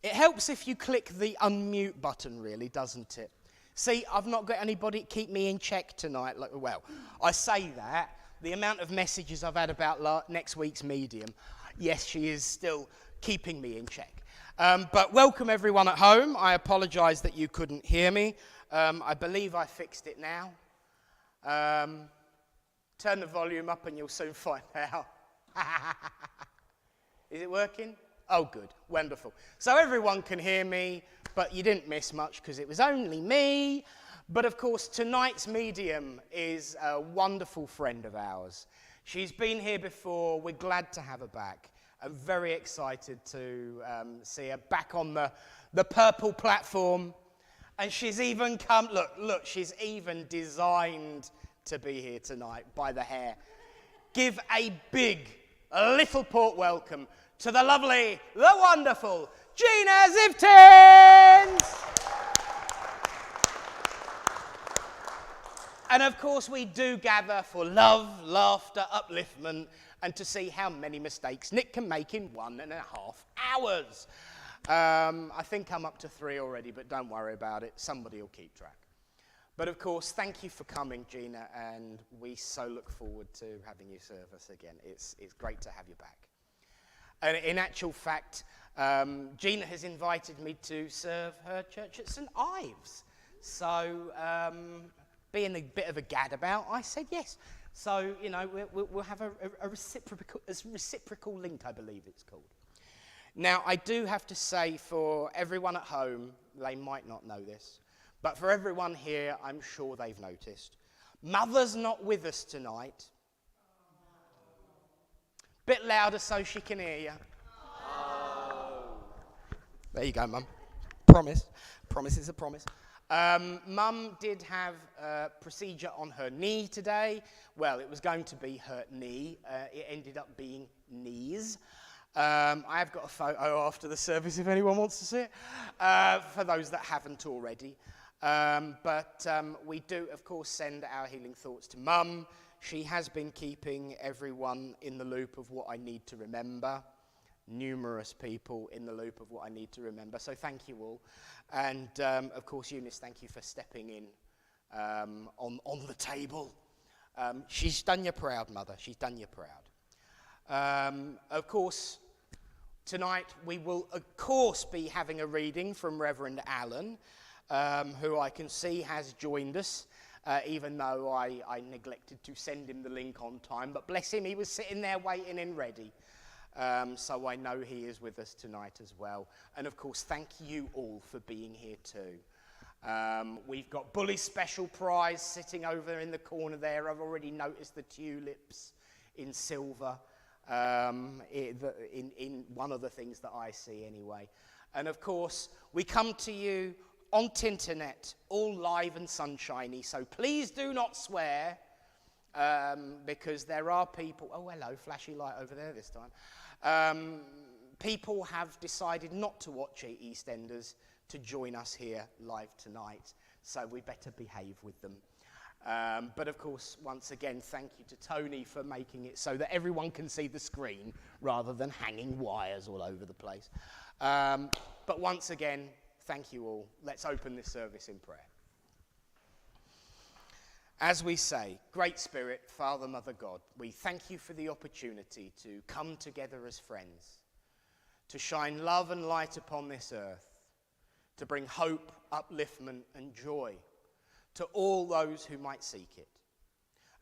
It helps if you click the unmute button, really, doesn't it? See, I've not got anybody to keep me in check tonight. Well, I say that. The amount of messages I've had about next week's medium, yes, she is still keeping me in check. But welcome everyone at home. I apologise that you couldn't hear me. I believe I fixed it now. Turn the volume up and you'll soon find out. Is it working? Oh, good. Wonderful. So everyone can hear me, but you didn't miss much because it was only me. But of course, tonight's medium is a wonderful friend of ours. She's been here before. We're glad to have her back. I'm very excited to see her back on the purple platform. And she's even come, look, she's even designed to be here tonight by the hair. Give a big Littleport welcome to the lovely, the wonderful Gina Zivtins! And of course we do gather for love, laughter, upliftment, and to see how many mistakes Nick can make in 1.5 hours. I think I'm up to 3 already, but don't worry about it. Somebody will keep track. But of course, thank you for coming, Gina, and we so look forward to having you serve us again. It's great to have you back. And in actual fact, Gina has invited me to serve her church at St. Ives. So, being a bit of a gadabout, I said yes. So, you know, we'll have a reciprocal link, I believe it's called. Now, I do have to say for everyone at home, they might not know this, but for everyone here, I'm sure they've noticed. Mother's not with us tonight. Bit louder so she can hear you. Oh. There you go, Mum. Promise. Promise is a promise. Mum did have a procedure on her knee today. Well, it was going to be her knee. It ended up being knees. I have got a photo after the service if anyone wants to see it, for those that haven't already. But we do, of course, send our healing thoughts to Mum. She has been keeping everyone in the loop of what I need to remember. Numerous people in the loop of what I need to remember. So thank you all. And, of course, Eunice, thank you for stepping in on the table. She's done you proud, Mother. She's done you proud. Of course, tonight we will, of course, be having a reading from Reverend Alan, who I can see has joined us, even though I neglected to send him the link on time. But bless him, he was sitting there waiting and ready. So I know he is with us tonight as well. And of course, thank you all for being here too. We've got Bully's special prize sitting over in the corner there. I've already noticed the tulips in silver. In one of the things that I see anyway. And of course, we come to you on Tinternet, all live and sunshiny, so please do not swear, because there are people, oh hello, flashy light over there this time. People have decided not to watch EastEnders to join us here live tonight, so we better behave with them. But of course, once again, thank you to Tony for making it so that everyone can see the screen rather than hanging wires all over the place. But once again, thank you all. Let's open this service in prayer. As we say, Great Spirit, Father, Mother, God, we thank you for the opportunity to come together as friends, to shine love and light upon this earth, to bring hope, upliftment, and joy to all those who might seek it.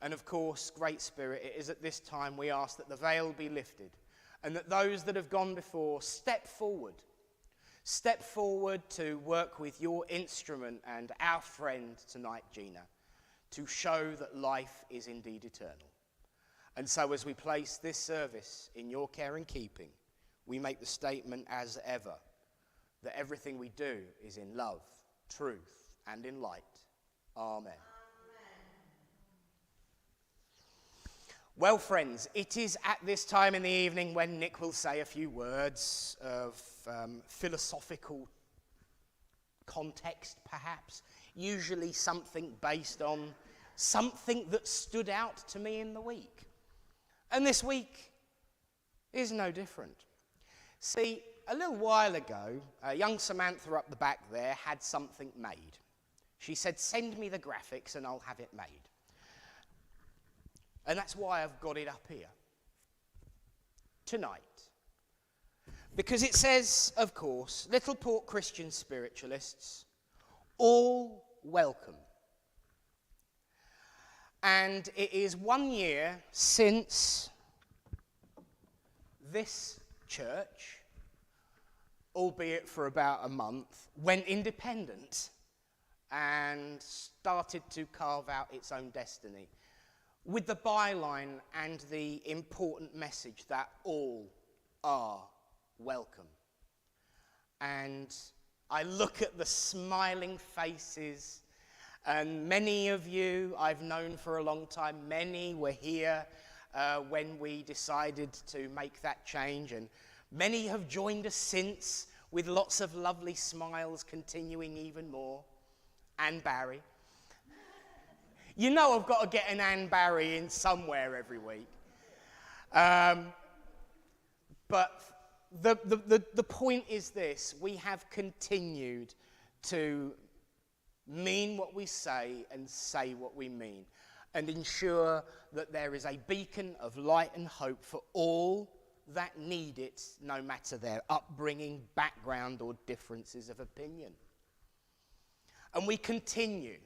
And of course, Great Spirit, it is at this time we ask that the veil be lifted and that those that have gone before step forward to work with your instrument and our friend tonight, Gina, to show that life is indeed eternal. And so as we place this service in your care and keeping, we make the statement as ever that everything we do is in love, truth, and in light. Amen. Well, friends, it is at this time in the evening when Nick will say a few words of philosophical context, perhaps, usually something based on something that stood out to me in the week. And this week is no different. See, a little while ago, young Samantha up the back there had something made. She said, send me the graphics and I'll have it made. And that's why I've got it up here tonight. Because it says, of course, Littleport Christian Spiritualists, all welcome. And it is 1 year since this church, albeit for about a month, went independent and started to carve out its own destiny, with the byline and the important message that all are welcome. And I look at the smiling faces, and many of you I've known for a long time. Many were here when we decided to make that change, and many have joined us since with lots of lovely smiles, continuing even more. Anne Barry. You know I've got to get an Anne Barry in somewhere every week. But the point is this: we have continued to mean what we say and say what we mean, and ensure that there is a beacon of light and hope for all that need it, no matter their upbringing, background, or differences of opinion. And we continue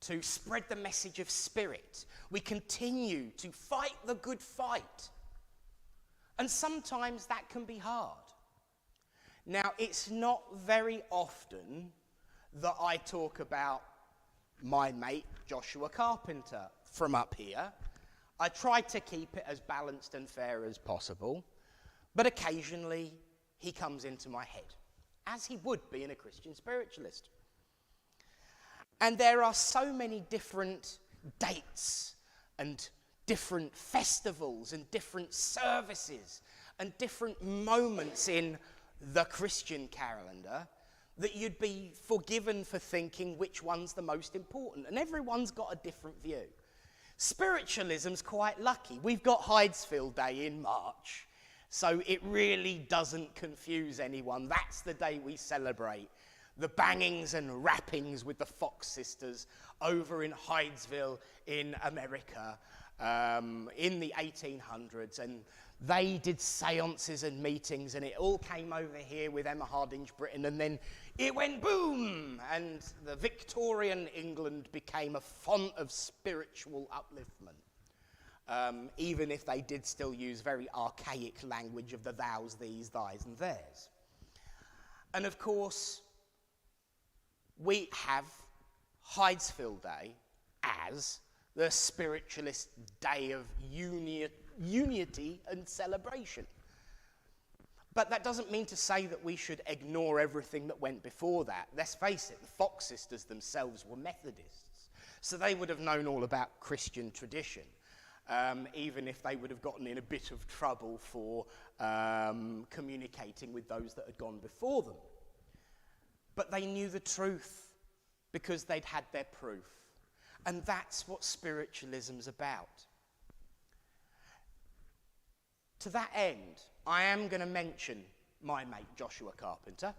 to spread the message of spirit. We continue to fight the good fight. And sometimes that can be hard. Now, it's not very often that I talk about my mate, Joshua Carpenter, from up here. I try to keep it as balanced and fair as possible, but occasionally he comes into my head, as he would be in a Christian spiritualist. And there are so many different dates and different festivals and different services and different moments in the Christian calendar that you'd be forgiven for thinking which one's the most important. And everyone's got a different view. Spiritualism's quite lucky. We've got Hydesfield Day in March, so it really doesn't confuse anyone. That's the day we celebrate the bangings and rappings with the Fox sisters over in Hydesville in America in the 1800s. And they did seances and meetings, and it all came over here with Emma Hardinge Britain, and then it went boom, and the Victorian England became a font of spiritual upliftment, even if they did still use very archaic language of the thous, these, thys, and theirs. And of course, we have Hydesfield Day as the spiritualist day of unity and celebration. But that doesn't mean to say that we should ignore everything that went before that. Let's face it, the Fox sisters themselves were Methodists, so they would have known all about Christian tradition, even if they would have gotten in a bit of trouble for communicating with those that had gone before them. But they knew the truth because they'd had their proof. And that's what spiritualism's about. To that end, I am going to mention my mate Joshua Carpenter,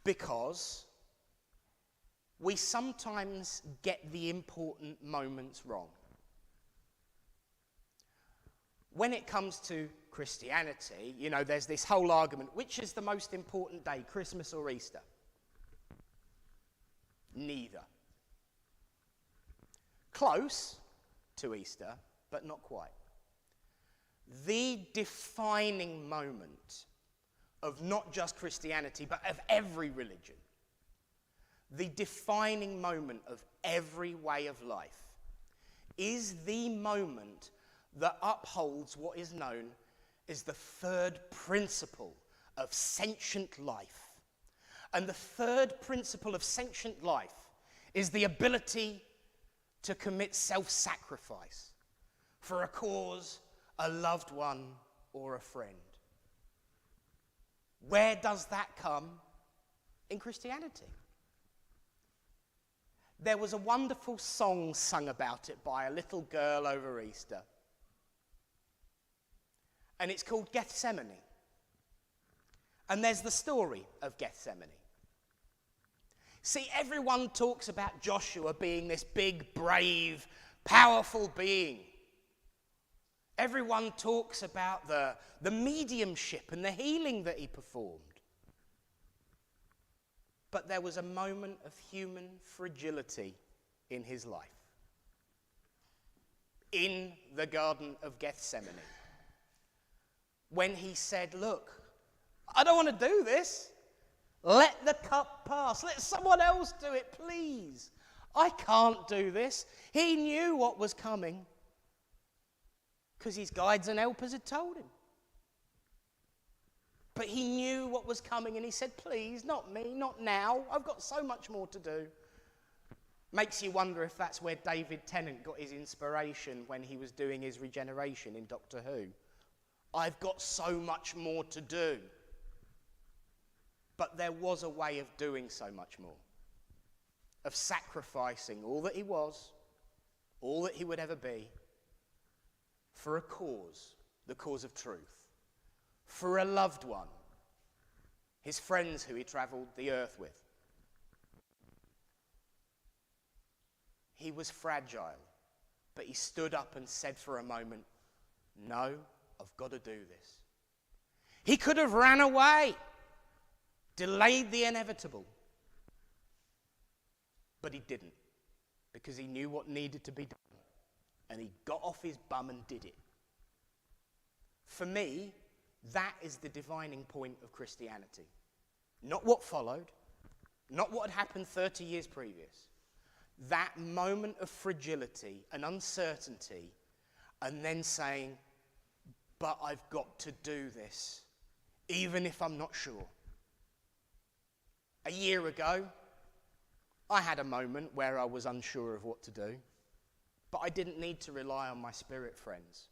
because we sometimes get the important moments wrong. When it comes to Christianity, you know, there's this whole argument, which is the most important day, Christmas or Easter? Neither. Close to Easter, but not quite. The defining moment of not just Christianity, but of every religion, the defining moment of every way of life, is the moment that upholds what is known as the third principle of sentient life. And the third principle of sentient life is the ability to commit self-sacrifice for a cause, a loved one, or a friend. Where does that come? In Christianity. There was a wonderful song sung about it by a little girl over Easter. And it's called Gethsemane. And there's the story of Gethsemane. See, everyone talks about Joshua being this big, brave, powerful being. Everyone talks about the mediumship and the healing that he performed. But there was a moment of human fragility in his life. In the Garden of Gethsemane. When he said, look, I don't want to do this. Let the cup pass. Let someone else do it, please. I can't do this. He knew what was coming because his guides and helpers had told him. But he knew what was coming and he said, please, not me, not now. I've got so much more to do. Makes you wonder if that's where David Tennant got his inspiration when he was doing his regeneration in Doctor Who. I've got so much more to do. But there was a way of doing so much more. Of sacrificing all that he was, all that he would ever be, for a cause, the cause of truth. For a loved one, his friends who he travelled the earth with. He was fragile, but he stood up and said for a moment, no, I've got to do this. He could have ran away, delayed the inevitable. But he didn't, because he knew what needed to be done. And he got off his bum and did it. For me, that is the defining point of Christianity. Not what followed, not what had happened 30 years previous. That moment of fragility and uncertainty, and then saying, but I've got to do this, even if I'm not sure. A year ago, I had a moment where I was unsure of what to do, but I didn't need to rely on my spirit friends.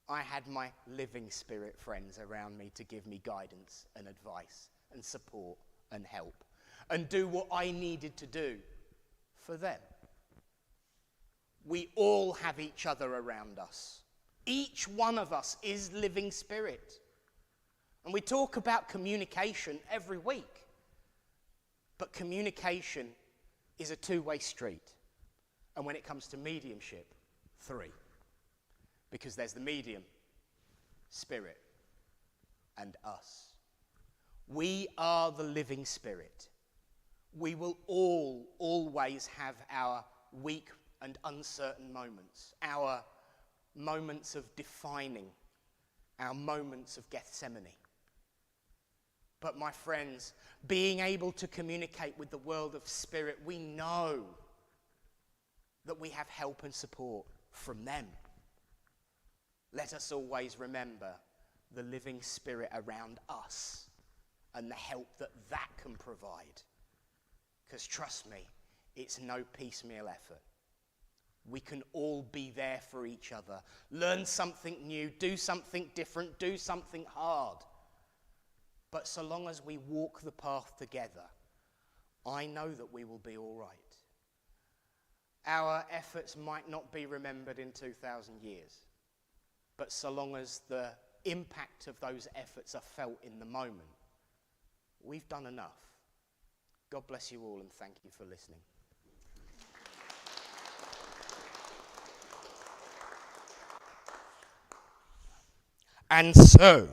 I had my living spirit friends around me to give me guidance and advice and support and help and do what I needed to do for them. We all have each other around us. Each one of us is living spirit. And we talk about communication every week. But communication is a two-way street. And when it comes to mediumship, three. Because there's the medium, spirit, and us. We are the living spirit. We will all always have our weak and uncertain moments, our moments of defining, our moments of Gethsemane. But my friends, being able to communicate with the world of spirit, we know that we have help and support from them. Let us always remember the living spirit around us and the help that that can provide. Because trust me, it's no piecemeal effort. We can all be there for each other. Learn something new, do something different, do something hard. But so long as we walk the path together, I know that we will be all right. Our efforts might not be remembered in 2,000 years, but so long as the impact of those efforts are felt in the moment, we've done enough. God bless you all and thank you for listening. And so,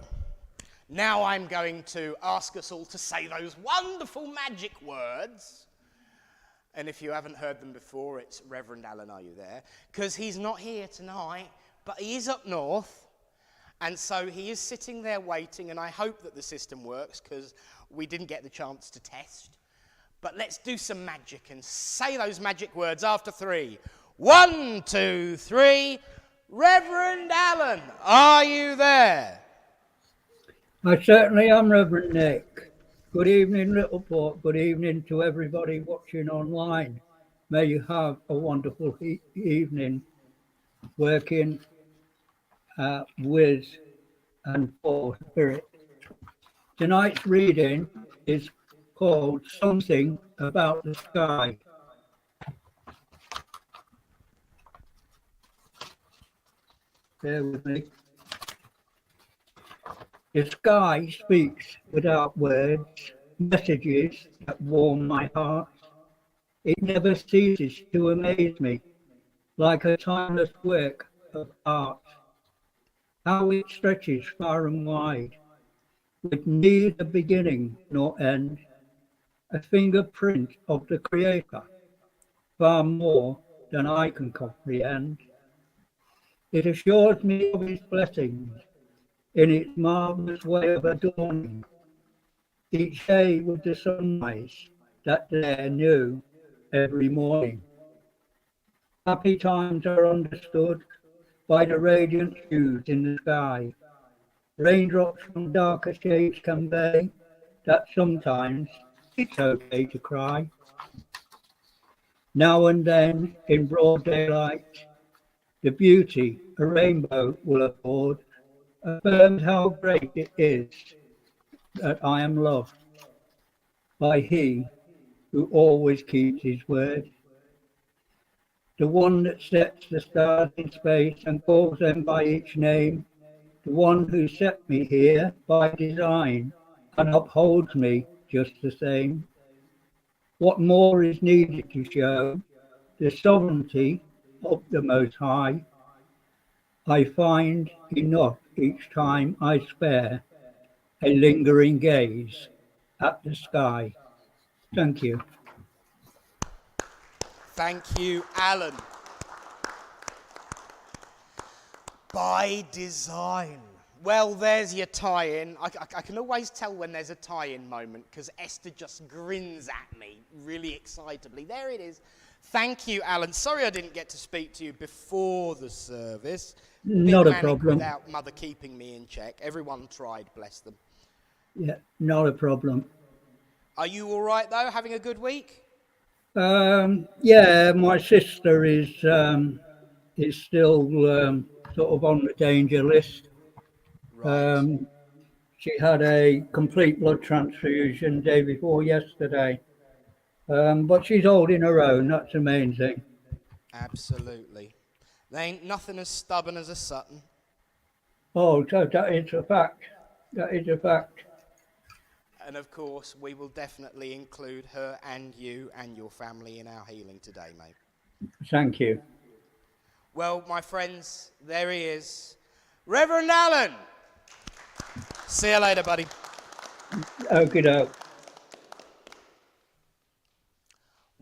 now I'm going to ask us all to say those wonderful magic words. And if you haven't heard them before, it's Reverend Alan, are you there? Because he's not here tonight, but he is up north. And so he is sitting there waiting, and I hope that the system works because we didn't get the chance to test. But let's do some magic and say those magic words after 3. 1, 2, 3. Reverend Alan, are you there? I certainly am, Reverend Nick. Good evening, Littleport. Good evening to everybody watching online. May you have a wonderful evening working with and for Spirit. Tonight's reading is called Something About the Sky. Bear with me. The sky speaks without words, messages that warm my heart. It never ceases to amaze me, like a timeless work of art. How it stretches far and wide, with neither beginning nor end, a fingerprint of the Creator, far more than I can comprehend. It assures me of His blessings in its marvelous way of adorning each day with the sunrise that they're new every morning. Happy times are understood by the radiant hues in the sky. Raindrops from darker shades convey that sometimes it's okay to cry. Now and then, in broad daylight, the beauty a rainbow will afford affirms how great it is that I am loved by He who always keeps His word. The one that sets the stars in space and calls them by each name, the one who set me here by design and upholds me just the same. What more is needed to show the sovereignty of the Most High? I find enough each time I spare a lingering gaze at the sky. Thank you. Thank you, Alan. By design. Well, there's your tie-in. I can always tell when there's a tie-in moment because Esther just grins at me really excitably. There it is. Thank you, Alan. Sorry I didn't get to speak to you before the service. Not a manic problem. Without Mother keeping me in check. Everyone tried, bless them. Yeah, not a problem. Are you all right, though? Having a good week? Yeah, my sister is still sort of on the danger list. Right. She had a complete blood transfusion day before yesterday, but she's holding her own. That's the main thing. Absolutely. There ain't nothing as stubborn as a Sutton. Oh, so that is a fact. That is a fact. And of course, we will definitely include her and you and your family in our healing today, mate. Thank you. Well, my friends, there he is. Reverend Allen! See you later, buddy. Okie doke.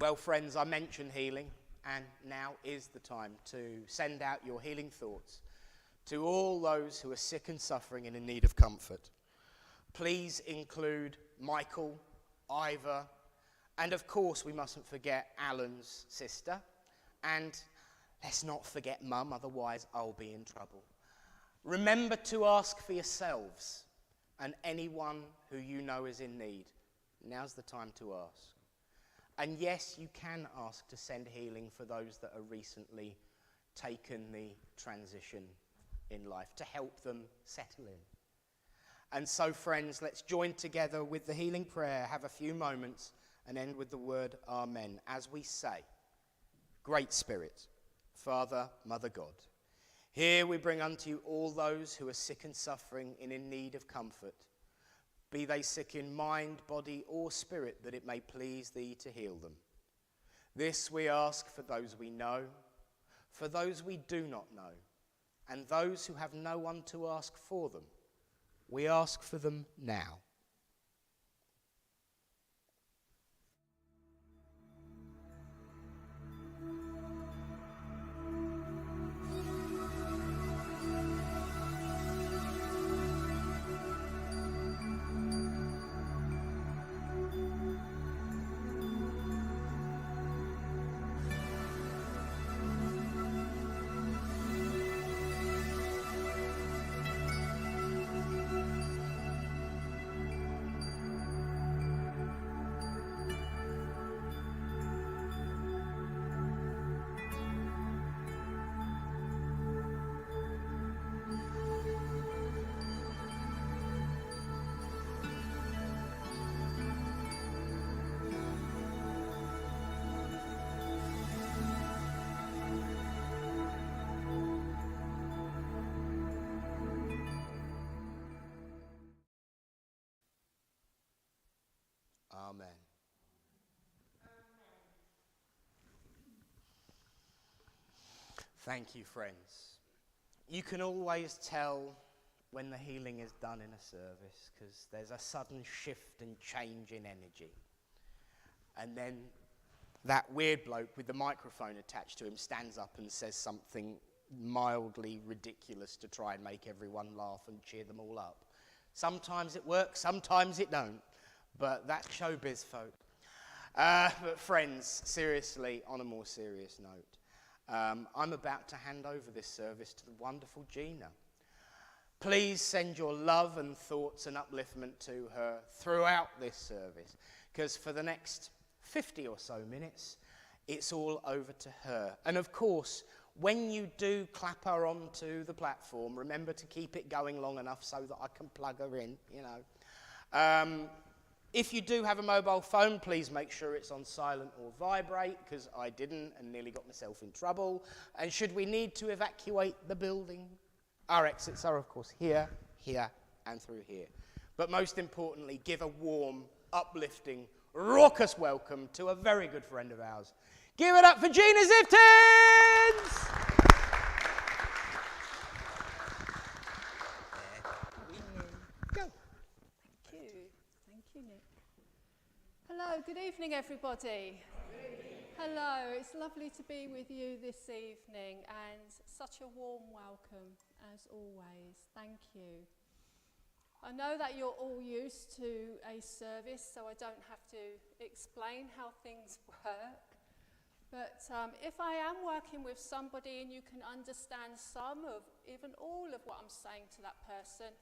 Well, friends, I mentioned healing, and now is the time to send out your healing thoughts to all those who are sick and suffering and in need of comfort. Please include Michael, Ivor, and of course we mustn't forget Alan's sister. And let's not forget Mum, otherwise I'll be in trouble. Remember to ask for yourselves and anyone who you know is in need. Now's the time to ask. And yes, you can ask to send healing for those that are recently taken the transition in life, to help them settle in. And so, friends, let's join together with the healing prayer, have a few moments, and end with the word Amen, as we say, Great Spirit, Father, Mother God, here we bring unto you all those who are sick and suffering and in need of comfort, be they sick in mind, body, or spirit, that it may please thee to heal them. This we ask for those we know, for those we do not know, and those who have no one to ask for them. We ask for them now. Amen. Thank you, friends. You can always tell when the healing is done in a service because there's a sudden shift and change in energy. And then that weird bloke with the microphone attached to him stands up and says something mildly ridiculous to try and make everyone laugh and cheer them all up. Sometimes it works, sometimes it don't. But that's showbiz, folk. But friends, seriously, on a more serious note, I'm about to hand over this service to the wonderful Gina. Please send your love and thoughts and upliftment to her throughout this service, because for the next 50 or so minutes, it's all over to her. And of course, when you do clap her onto the platform, remember to keep it going long enough so that I can plug her in, you know. If you do have a mobile phone, please make sure it's on silent or vibrate, because I didn't and nearly got myself in trouble. And should we need to evacuate the building, our exits are, of course, here, here, and through here. But most importantly, give a warm, uplifting, raucous welcome to a very good friend of ours. Give it up for Gina Zivtins! Go. Thank you, Nick. Hello, good evening, everybody. Hello, it's lovely to be with you this evening and such a warm welcome as always. Thank you. I know that you're all used to a service, so I don't have to explain how things work. But if I am working with somebody and you can understand some of, even all of what I'm saying to that person,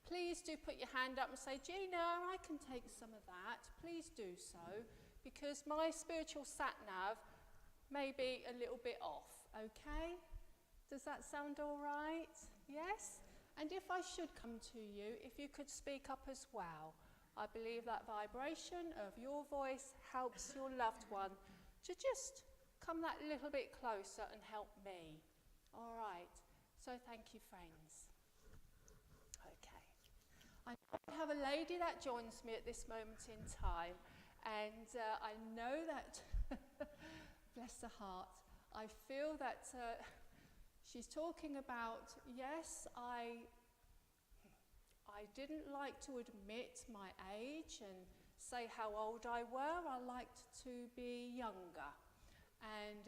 please do put your hand up and say, Gina, I can take some of that. Please do so, because my spiritual sat-nav may be a little bit off, okay? Does that sound all right? Yes? And if I should come to you, if you could speak up as well. I believe that vibration of your voice helps your loved one to just come that little bit closer and help me. All right. So thank you, friends. Okay. I have a lady that joins me at this moment in time, and I know that, bless her heart, I feel that she's talking about, yes, I didn't like to admit my age and say how old I were. I liked to be younger. And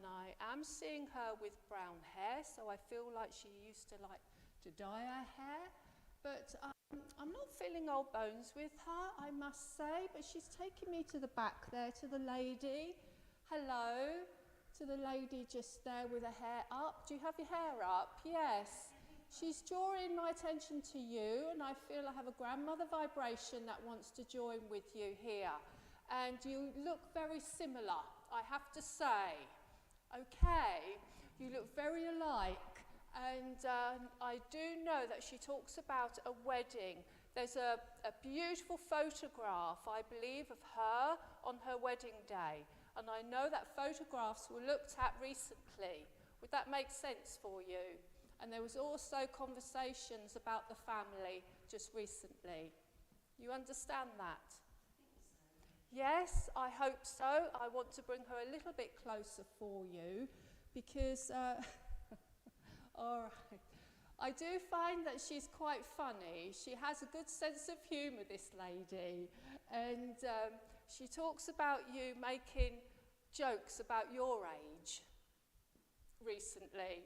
I am seeing her with brown hair, so I feel like she used to like to dye her hair. But I'm not feeling old bones with her, I must say. But she's taking me to the back there, to the lady. Hello, to the lady just there with her hair up. Do you have your hair up? Yes. She's drawing my attention to you, and I feel I have a grandmother vibration that wants to join with you here. And you look very similar, I have to say. Okay, you look very alike. And I do know that she talks about a wedding. There's a beautiful photograph, I believe, of her on her wedding day. And I know that photographs were looked at recently. Would that make sense for you? And there was also conversations about the family just recently. You understand that? Yes, I hope so. I want to bring her a little bit closer for you because, all right. I do find that she's quite funny. She has a good sense of humour, this lady. And she talks about you making jokes about your age recently.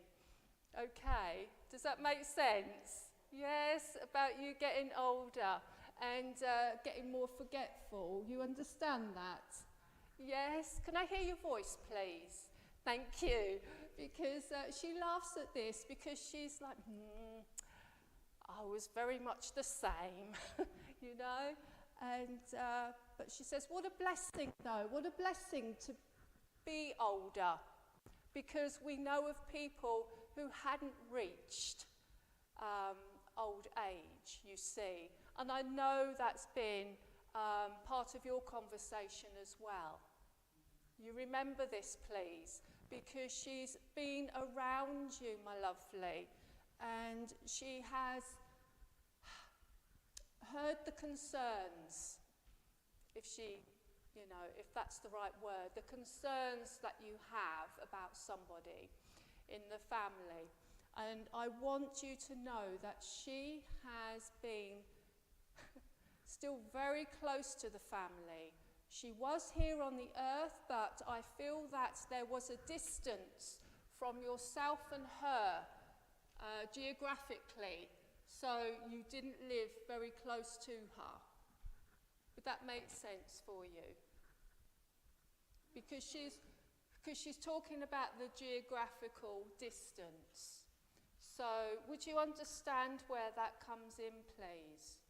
Okay, does that make sense? Yes, about you getting older and getting more forgetful. You understand that? Yes? Can I hear your voice, please? Thank you. Because she laughs at this because she's like, I was very much the same, you know? And but she says, what a blessing, though. What a blessing to be older, because we know of people who hadn't reached old age, you see. And I know that's been part of your conversation as well. You remember this, please, because she's been around you, my lovely, and she has heard the concerns if she, you know, if that's the right word, the concerns that you have about somebody in the family. And I want you to know that she has been still very close to the family. She was here on the earth, but I feel that there was a distance from yourself and her geographically, so you didn't live very close to her. Would that make sense for you? Because she's talking about the geographical distance. So would you understand where that comes in, please?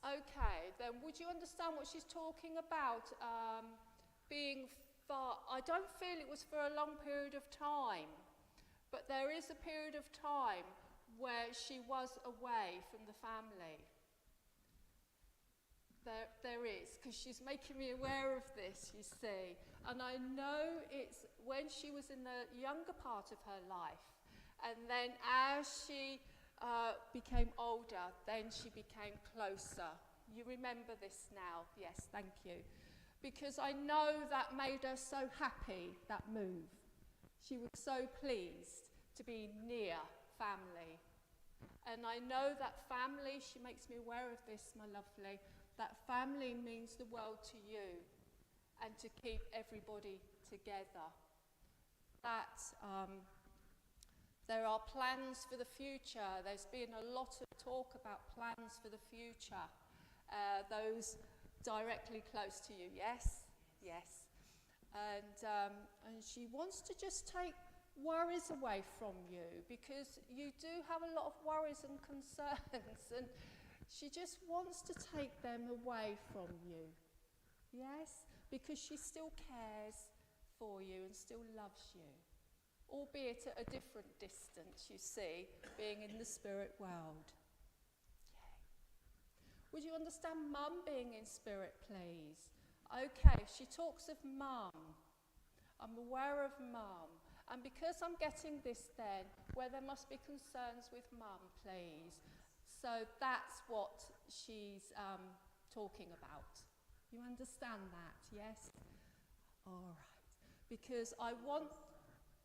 Okay, then would you understand what she's talking about being far? I don't feel it was for a long period of time, but there is a period of time where she was away from the family. There is, because she's making me aware of this, you see. And I know it's when she was in the younger part of her life, and then as she became older, then she became closer. You remember this now? Yes, thank you. Because I know that made her so happy, that move. She was so pleased to be near family. And I know that family, she makes me aware of this, my lovely, that family means the world to you, and to keep everybody together. That there are plans for the future. There's been a lot of talk about plans for the future. Those directly close to you, yes? Yes. And she wants to just take worries away from you, because you do have a lot of worries and concerns, and she just wants to take them away from you. Yes? Because she still cares for you and still loves you, albeit at a different distance, you see, being in the spirit world. Okay. Would you understand Mum being in spirit, please? Okay, she talks of Mum. I'm aware of Mum. And because I'm getting this then, where there must be concerns with Mum, please. So that's what she's talking about. You understand that, yes? All right. Because I want,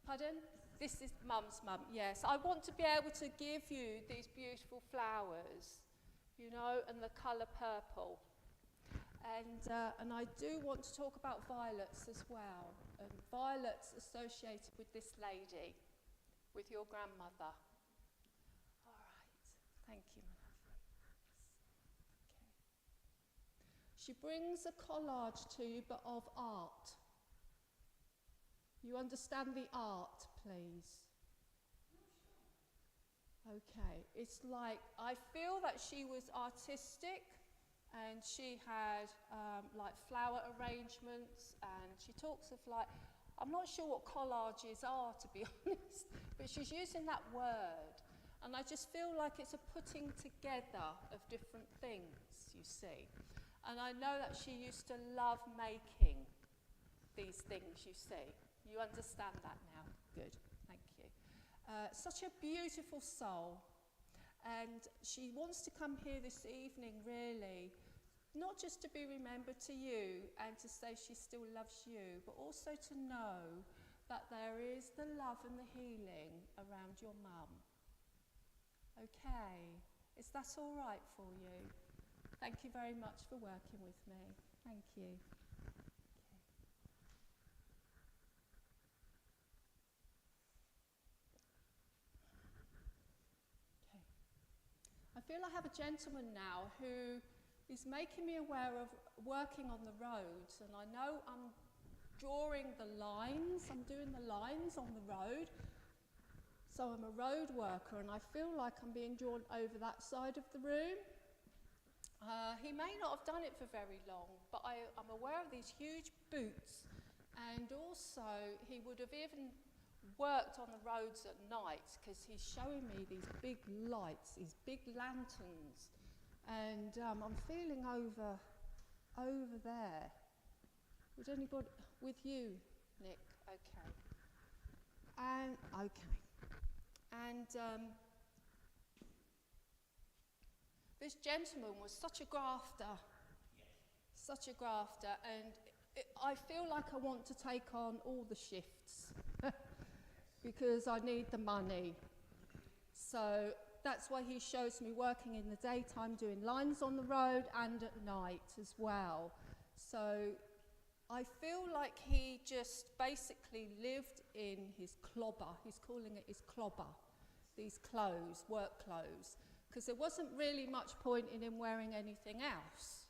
pardon? This is Mum's mum, yes. I want to be able to give you these beautiful flowers, you know, and the colour purple. And I do want to talk about violets as well. And violets associated with this lady, with your grandmother. All right. Thank you, my lovely. Okay. She brings a collage to you, but of art. You understand the art, please? Okay. It's like, I feel that she was artistic, and she had like flower arrangements, and she talks of like, I'm not sure what collages are, to be honest, but she's using that word. And I just feel like it's a putting together of different things, you see. And I know that she used to love making these things, you see. You understand that now? Good, thank you. Such a beautiful soul. And she wants to come here this evening, really, not just to be remembered to you and to say she still loves you, but also to know that there is the love and the healing around your mum. Okay, is that all right for you? Thank you very much for working with me. Thank you. Okay. I feel I have a gentleman now who is making me aware of working on the roads, and I know I'm drawing the lines, I'm doing the lines on the road. So I'm a road worker, and I feel like I'm being drawn over that side of the room. He may not have done it for very long, but I'm aware of these huge boots, and also he would have even worked on the roads at night, because he's showing me these big lights, these big lanterns, and I'm feeling over there. Would anybody, with you, Nick? Okay. And okay. And This gentleman was such a grafter, and I feel like I want to take on all the shifts because I need the money. So that's why he shows me working in the daytime, doing lines on the road and at night as well. So I feel like he just basically lived in his clobber. He's calling it his clobber, these clothes, work clothes, because there wasn't really much point in him wearing anything else.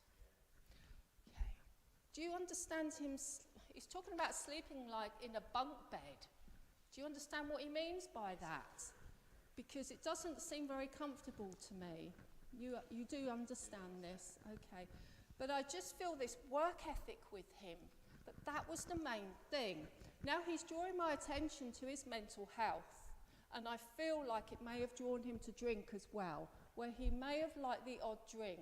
Okay. Do you understand him? He's talking about sleeping like in a bunk bed. Do you understand what he means by that? Because it doesn't seem very comfortable to me. You do understand this, okay. But I just feel this work ethic with him, that was the main thing. Now he's drawing my attention to his mental health, and I feel like it may have drawn him to drink as well, where he may have liked the odd drink.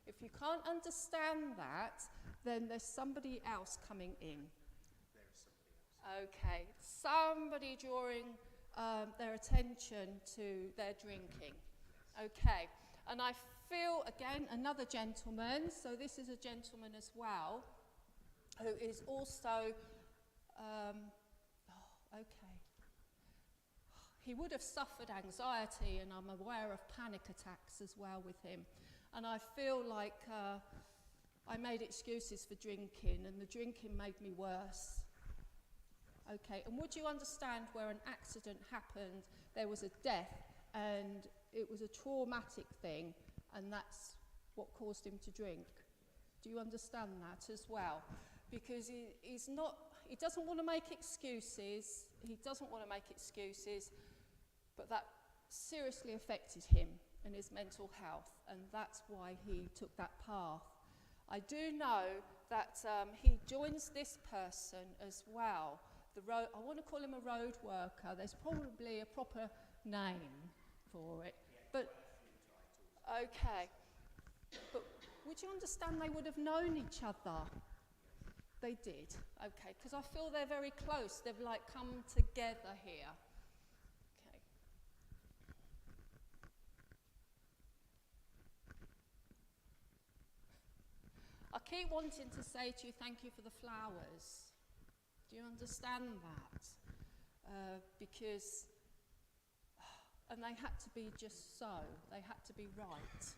If you can't understand that, then there's somebody else coming in. Okay, somebody drawing their attention to their drinking. Okay, and I feel, again, another gentleman, so this is a gentleman as well, who is also, okay. He would have suffered anxiety, and I'm aware of panic attacks as well with him. And I feel like I made excuses for drinking, and the drinking made me worse. Okay, and would you understand where an accident happened, there was a death, and it was a traumatic thing, and that's what caused him to drink? Do you understand that as well? Because he doesn't want to make excuses, but that seriously affected him and his mental health, and that's why he took that path. I do know that he joins this person as well. I want to call him a road worker. There's probably a proper name for it. But, okay. But would you understand they would have known each other? They did, okay, because I feel they're very close. They've like come together here. Okay. I keep wanting to say to you, thank you for the flowers. Do you understand that? Because, and they had to be just so, they had to be right.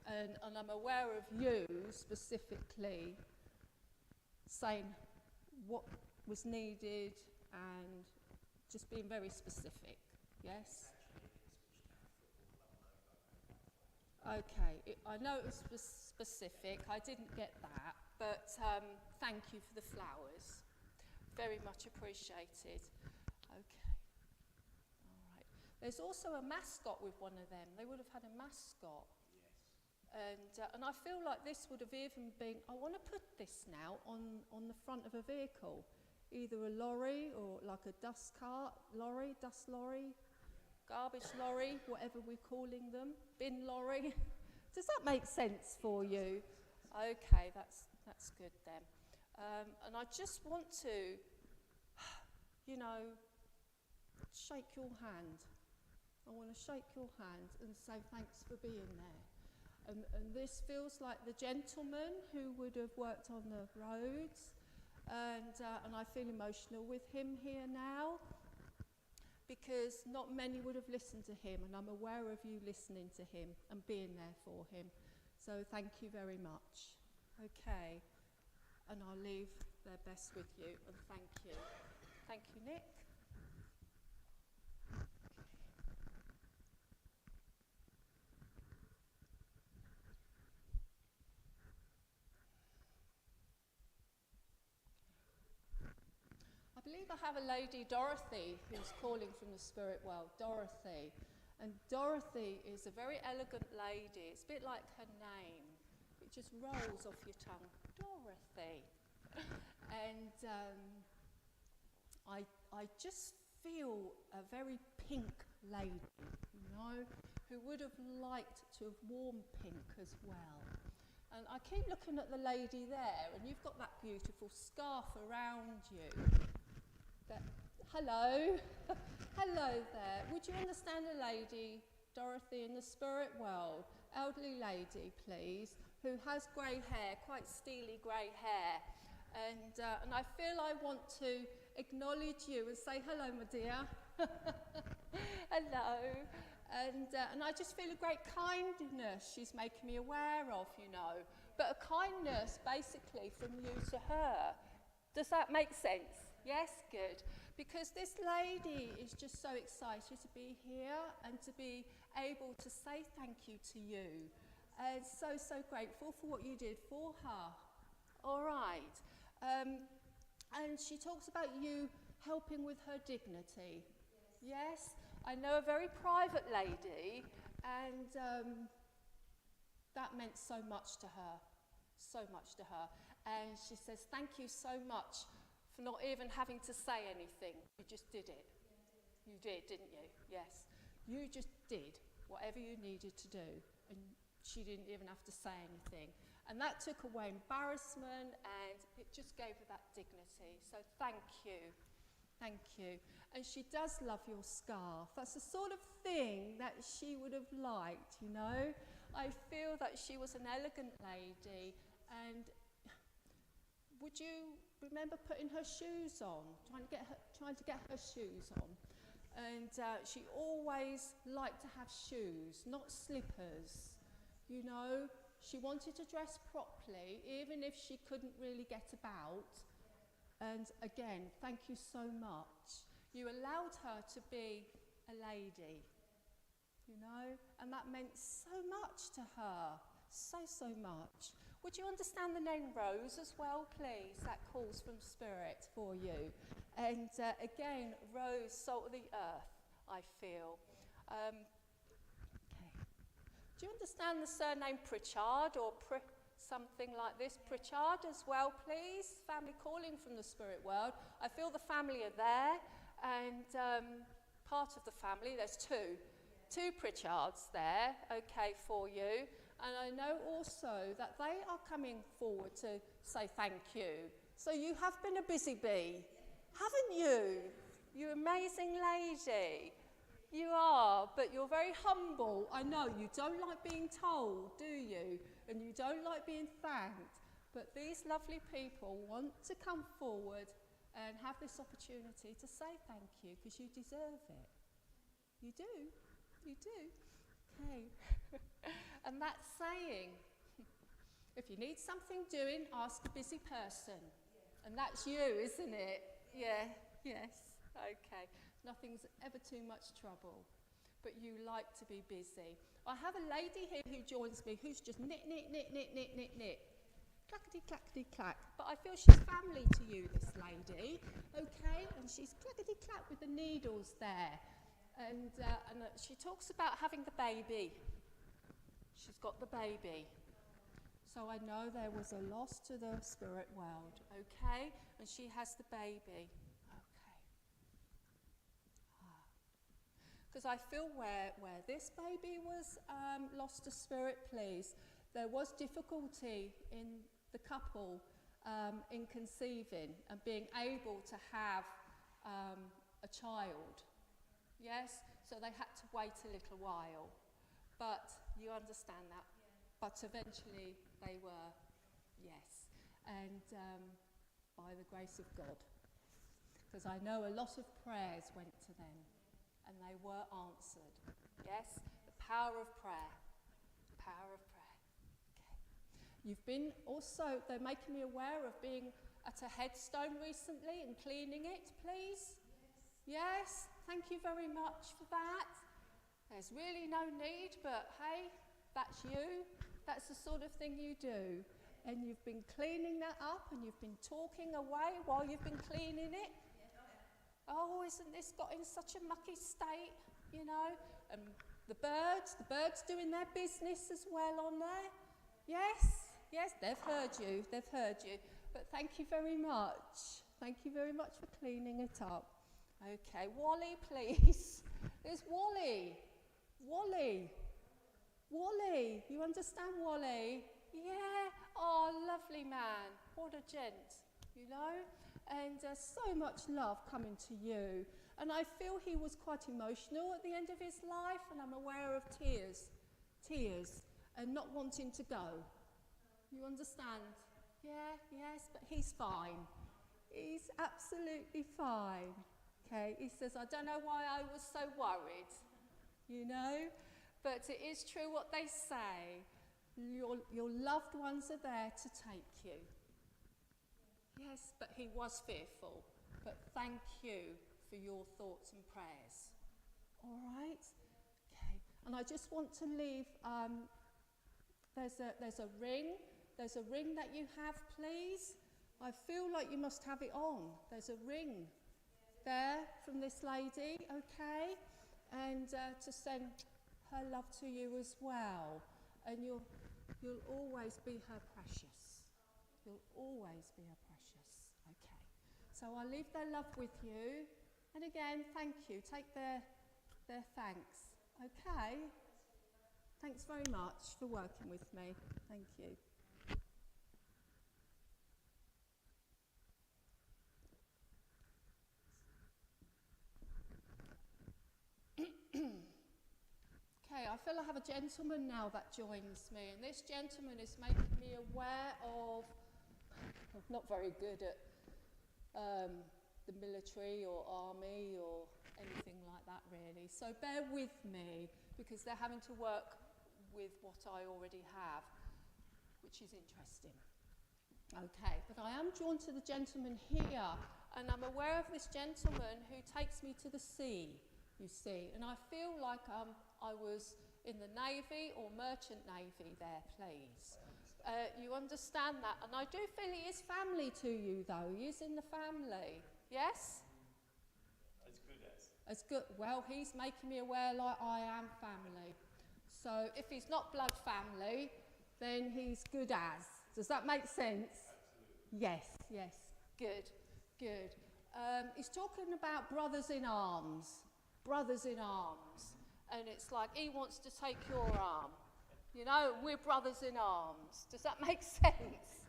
And I'm aware of you specifically saying what was needed and just being very specific, yes? Okay, I know it was specific, I didn't get that, but thank you for the flowers. Very much appreciated. Okay, all right. There's also a mascot with one of them. They would have had a mascot. Yes. And I feel like this would have even been, I want to put this now on the front of a vehicle, either a lorry or like a dust lorry, garbage lorry, whatever we're calling them, bin lorry. Does that make sense for you? Okay, that's good then. And I just want to, you know, shake your hand. I want to shake your hand and say thanks for being there. And this feels like the gentleman who would have worked on the roads, and I feel emotional with him here now, because not many would have listened to him, and I'm aware of you listening to him and being there for him. So thank you very much. Okay, and I'll leave their best with you, and thank you. Thank you, Nick. I believe I have a lady, Dorothy, who's calling from the spirit world, Dorothy. And Dorothy is a very elegant lady. It's a bit like her name. It just rolls off your tongue, Dorothy. And I just feel a very pink lady, you know, who would have liked to have worn pink as well. And I keep looking at the lady there, and you've got that beautiful scarf around you. Hello, hello there. Would you understand a lady, Dorothy in the spirit world. Elderly lady, please, who has grey hair, quite steely grey hair. And I feel I want to acknowledge you and say hello, my dear. Hello. And I just feel a great kindness she's making me aware of, you know. But a kindness, basically, from you to her. Does that make sense? Yes? Good. Because this lady is just so excited to be here and to be able to say thank you to you. And so grateful for what you did for her. All right. And she talks about you helping with her dignity. Yes? I know a very private lady, and that meant so much to her. So much to her. And she says, thank you so much for not even having to say anything. You just did it. You did, didn't you? Yes. You just did whatever you needed to do. And she didn't even have to say anything. And that took away embarrassment, and it just gave her that dignity. So thank you. Thank you. And she does love your scarf. That's the sort of thing that she would have liked, you know. I feel that she was an elegant lady, and would you remember putting her shoes on, trying to get her shoes on? And she always liked to have shoes, not slippers, you know. She wanted to dress properly, even if she couldn't really get about. And again, thank you so much. You allowed her to be a lady, you know, and that meant so much to her, so much. Would you understand the name Rose as well, please? That calls from Spirit for you. And again, Rose, salt of the earth, I feel. Okay. Do you understand the surname Pritchard or something like this? Pritchard as well, please. Family calling from the spirit world. I feel the family are there, and part of the family, there's two Pritchards there, okay, for you. And I know also that they are coming forward to say thank you. So you have been a busy bee, haven't you? You amazing lady. You are, but you're very humble. I know you don't like being told, do you? And you don't like being thanked. But these lovely people want to come forward and have this opportunity to say thank you, because you deserve it. You do. You do. Okay. And that's saying, if you need something doing, ask a busy person. And that's you, isn't it? Yeah. Yes. Okay. Nothing's ever too much trouble, but you like to be busy. I have a lady here who joins me who's just knit. Clackety, clackety, clack. But I feel she's family to you, this lady, okay? And she's clackety, clack with the needles there. And she talks about having the baby. She's got the baby. So I know there was a loss to the spirit world, okay? And she has the baby. Because I feel where this baby was lost to spirit, please, there was difficulty in the couple in conceiving and being able to have a child. Yes? So they had to wait a little while. But you understand that. Yeah. But eventually they were, yes. And by the grace of God. Because I know a lot of prayers went to them. And they were answered. Yes? The power of prayer. Power of prayer. Okay. You've been also, they're making me aware of being at a headstone recently and cleaning it, please. Yes? Thank you very much for that. There's really no need, but hey, that's you. That's the sort of thing you do. And you've been cleaning that up, and you've been talking away while you've been cleaning it. Oh, isn't this got in such a mucky state, you know? And the birds doing their business as well on there. Yes, they've heard you. But thank you very much. Thank you very much for cleaning it up. Okay, Wally, please. There's Wally. Wally, you understand Wally? Yeah, oh, lovely man. What a gent, you know? And so much love coming to you. And I feel he was quite emotional at the end of his life, and I'm aware of tears, and not wanting to go. You understand? Yeah, yes, but he's fine. He's absolutely fine. Okay, he says, I don't know why I was so worried, you know, but it is true what they say. Your loved ones are there to take you. Yes, but he was fearful. But thank you for your thoughts and prayers. All right? Okay. And I just want to leave, there's a ring. There's a ring that you have, please. I feel like you must have it on. There's a ring there from this lady, okay? And to send her love to you as well. And you'll always be her precious. You'll always be her precious. Okay. So I'll leave their love with you. And again, thank you. Take their thanks. Okay? Thanks very much for working with me. Thank you. Okay, I feel I have a gentleman now that joins me, and this gentleman is making me aware of, I'm not very good at the military or army or anything like that really, so bear with me because they're having to work with what I already have, which is interesting. Okay, but I am drawn to the gentleman here, and I'm aware of this gentleman who takes me to the sea, you see, and I feel like I was in the Navy or Merchant Navy there, please. You understand that? And I do feel he is family to you, though. He is in the family. Yes? As good as. As good. Well, he's making me aware like I am family. So if he's not blood family, then he's good as. Does that make sense? Absolutely. Yes, yes. Good, good. He's talking about brothers in arms. Brothers in arms. And it's like he wants to take your arm. You know, we're brothers in arms. Does that make sense?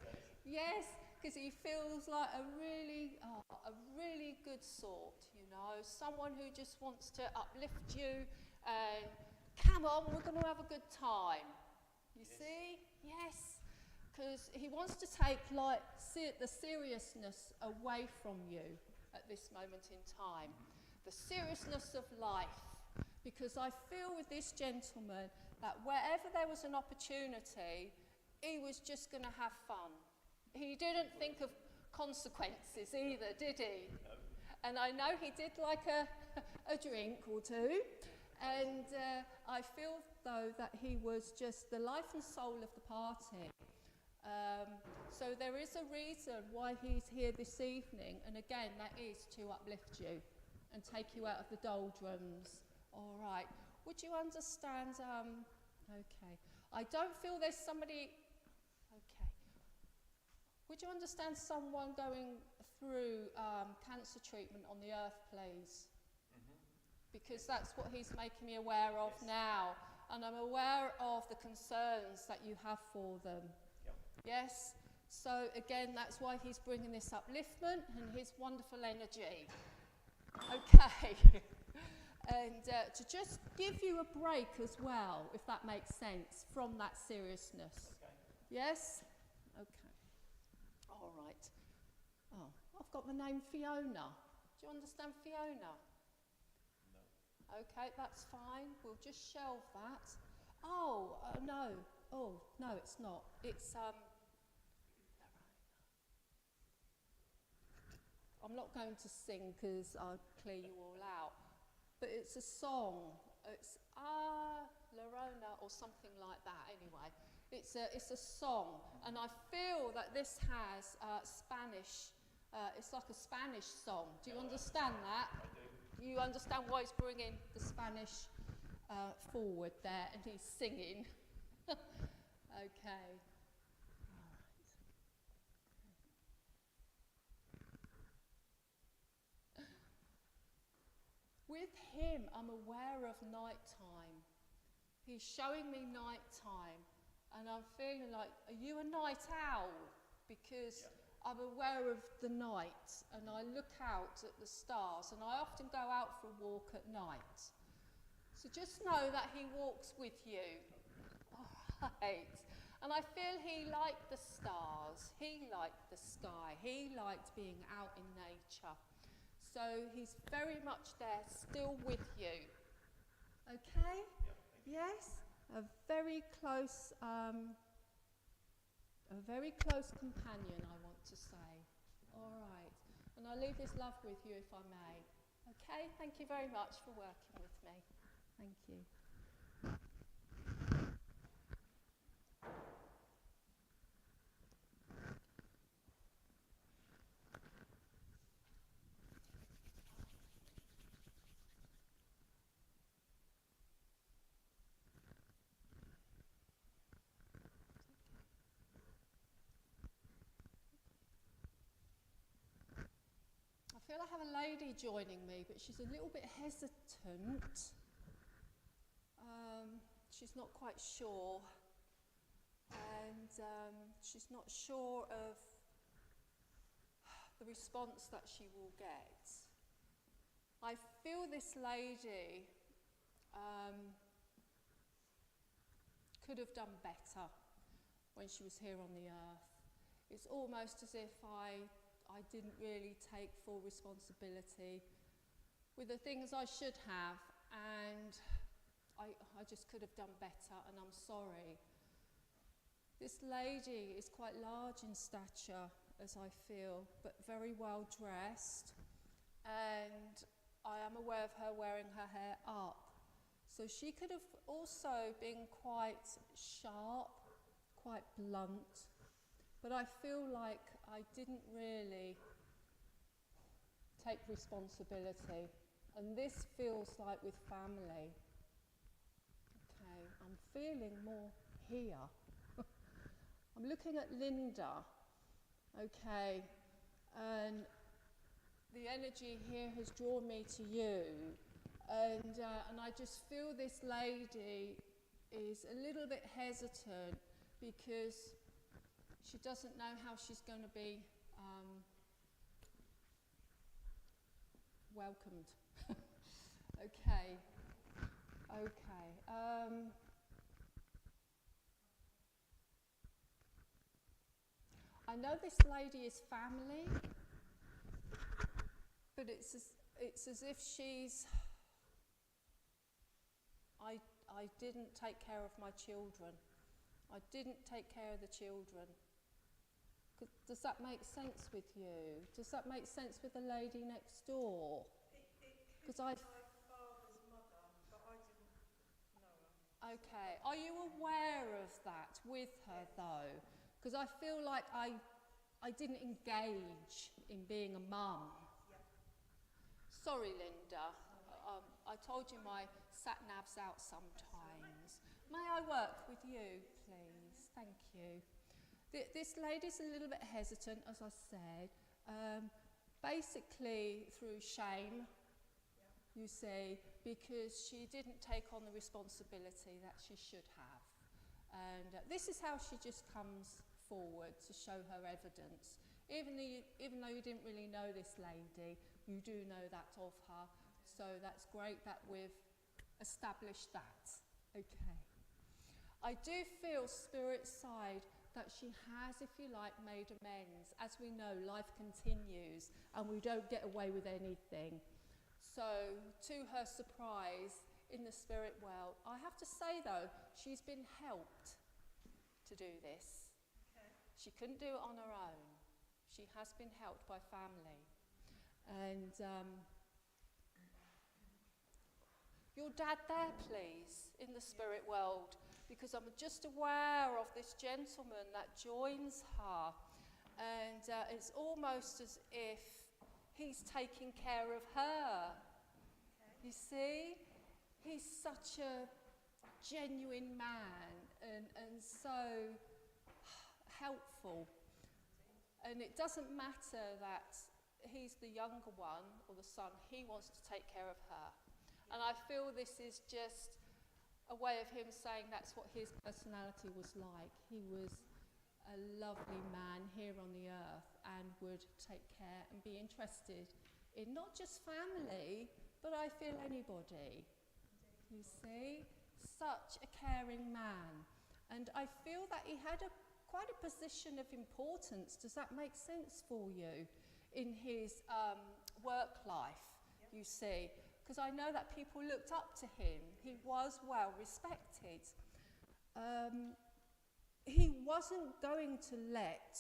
Yes, because he feels like a really good sort, you know, someone who just wants to uplift you and come on, we're going to have a good time. You see? Yes. Because he wants to take like the seriousness away from you at this moment in time. The seriousness of life. Because I feel with this gentleman that wherever there was an opportunity, he was just going to have fun. He didn't think of consequences either, did he? No. And I know he did like a drink or two. And I feel, though, that he was just the life and soul of the party. So there is a reason why he's here this evening. And again, that is to uplift you and take you out of the doldrums. All right. Would you understand? Okay. I don't feel there's somebody. Okay. Would you understand someone going through cancer treatment on the earth, please? Mm-hmm. Because that's what he's making me aware of now. And I'm aware of the concerns that you have for them. Yep. Yes? So again, that's why he's bringing this upliftment and his wonderful energy. Okay. And to just give you a break as well, if that makes sense, from that seriousness. Okay. Yes? Okay. All right. Oh, I've got the name Fiona. Do you understand Fiona? No. Okay, that's fine. We'll just shelve that. Oh, no. Oh, no, it's not. It's, I'm not going to sing because I'll clear you all out. But it's a song. It's Lorona or something like that. Anyway, it's a song, and I feel that this has Spanish. It's like a Spanish song. Do you understand that? I do. You understand why he's bringing the Spanish forward there, and he's singing. Okay. With him, I'm aware of nighttime. He's showing me nighttime, and I'm feeling like, are you a night owl? Because I'm aware of the night, and I look out at the stars, and I often go out for a walk at night. So just know that he walks with you. All right. And I feel he liked the stars, he liked the sky, he liked being out in nature. So he's very much there, still with you. Okay? Yes? A very close companion, I want to say. All right. And I leave this love with you, if I may. Okay? Thank you very much for working with me. Thank you. I feel I have a lady joining me, but she's a little bit hesitant. She's not quite sure, and she's not sure of the response that she will get. I feel this lady could have done better when she was here on the earth. It's almost as if I didn't really take full responsibility with the things I should have, and I just could have done better, and I'm sorry. This lady is quite large in stature, as I feel, but very well dressed, and I am aware of her wearing her hair up. So she could have also been quite sharp, quite blunt, but I feel like I didn't really take responsibility, and this feels like with family. Okay, I'm feeling more here. I'm looking at Linda, okay, and the energy here has drawn me to you, and I just feel this lady is a little bit hesitant because she doesn't know how she's going to be welcomed. Okay. I know this lady is family, but it's as if she's. I didn't take care of my children. I didn't take care of the children. Does that make sense with you? Does that make sense with the lady next door? Because I. My father's mother, but I didn't know her. Okay. Are you aware of that with her though? Because I feel like I didn't engage in being a mum. Yeah. Sorry, Linda. I told you my sat-nav's out sometimes. May I work with you, please? Thank you. This lady's a little bit hesitant, as I said, basically through shame, you see, because she didn't take on the responsibility that she should have. And this is how she just comes forward to show her evidence. Even though you didn't really know this lady, you do know that of her. So that's great that we've established that. Okay. I do feel spirit side that she has, if you like, made amends. As we know, life continues and we don't get away with anything. So to her surprise in the spirit world, I have to say though, she's been helped to do this. Okay. She couldn't do it on her own. She has been helped by family. And your dad there, please, in the spirit world, because I'm just aware of this gentleman that joins her, and it's almost as if he's taking care of her. Okay. You see, he's such a genuine man and so helpful. And it doesn't matter that he's the younger one or the son, he wants to take care of her. And I feel this is just a way of him saying that's what his personality was like. He was a lovely man here on the earth and would take care and be interested in not just family, but I feel anybody. You see? Such a caring man. And I feel that he had quite a position of importance. Does that make sense for you? In his work life, you see? Because I know that people looked up to him. He was well respected. He wasn't going to let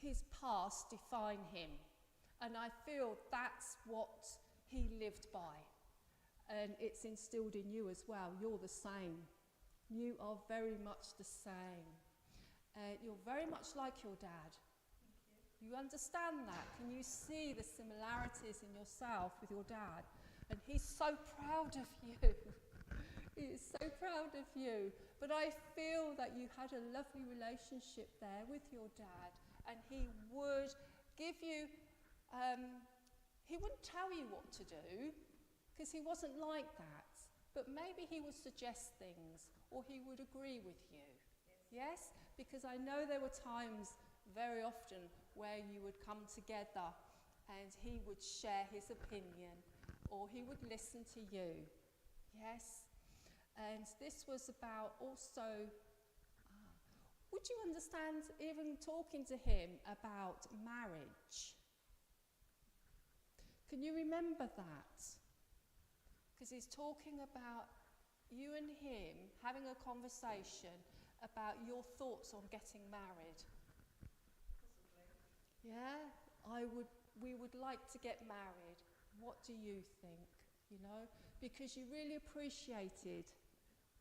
his past define him. And I feel that's what he lived by. And it's instilled in you as well. You're the same. You are very much the same. You're very much like your dad. You understand that? Can you see the similarities in yourself with your dad? And he's so proud of you. He is so proud of you. But I feel that you had a lovely relationship there with your dad. And he would give you, he wouldn't tell you what to do, because he wasn't like that. But maybe he would suggest things, or he would agree with you. Yes? Because I know there were times, very often, where you would come together and he would share his opinion, or he would listen to you. Yes? And this was about also, would you understand even talking to him about marriage? Can you remember that? Because he's talking about you and him having a conversation about your thoughts on getting married. Possibly. Yeah, we would like to get married. What do you think? You know, because you really appreciated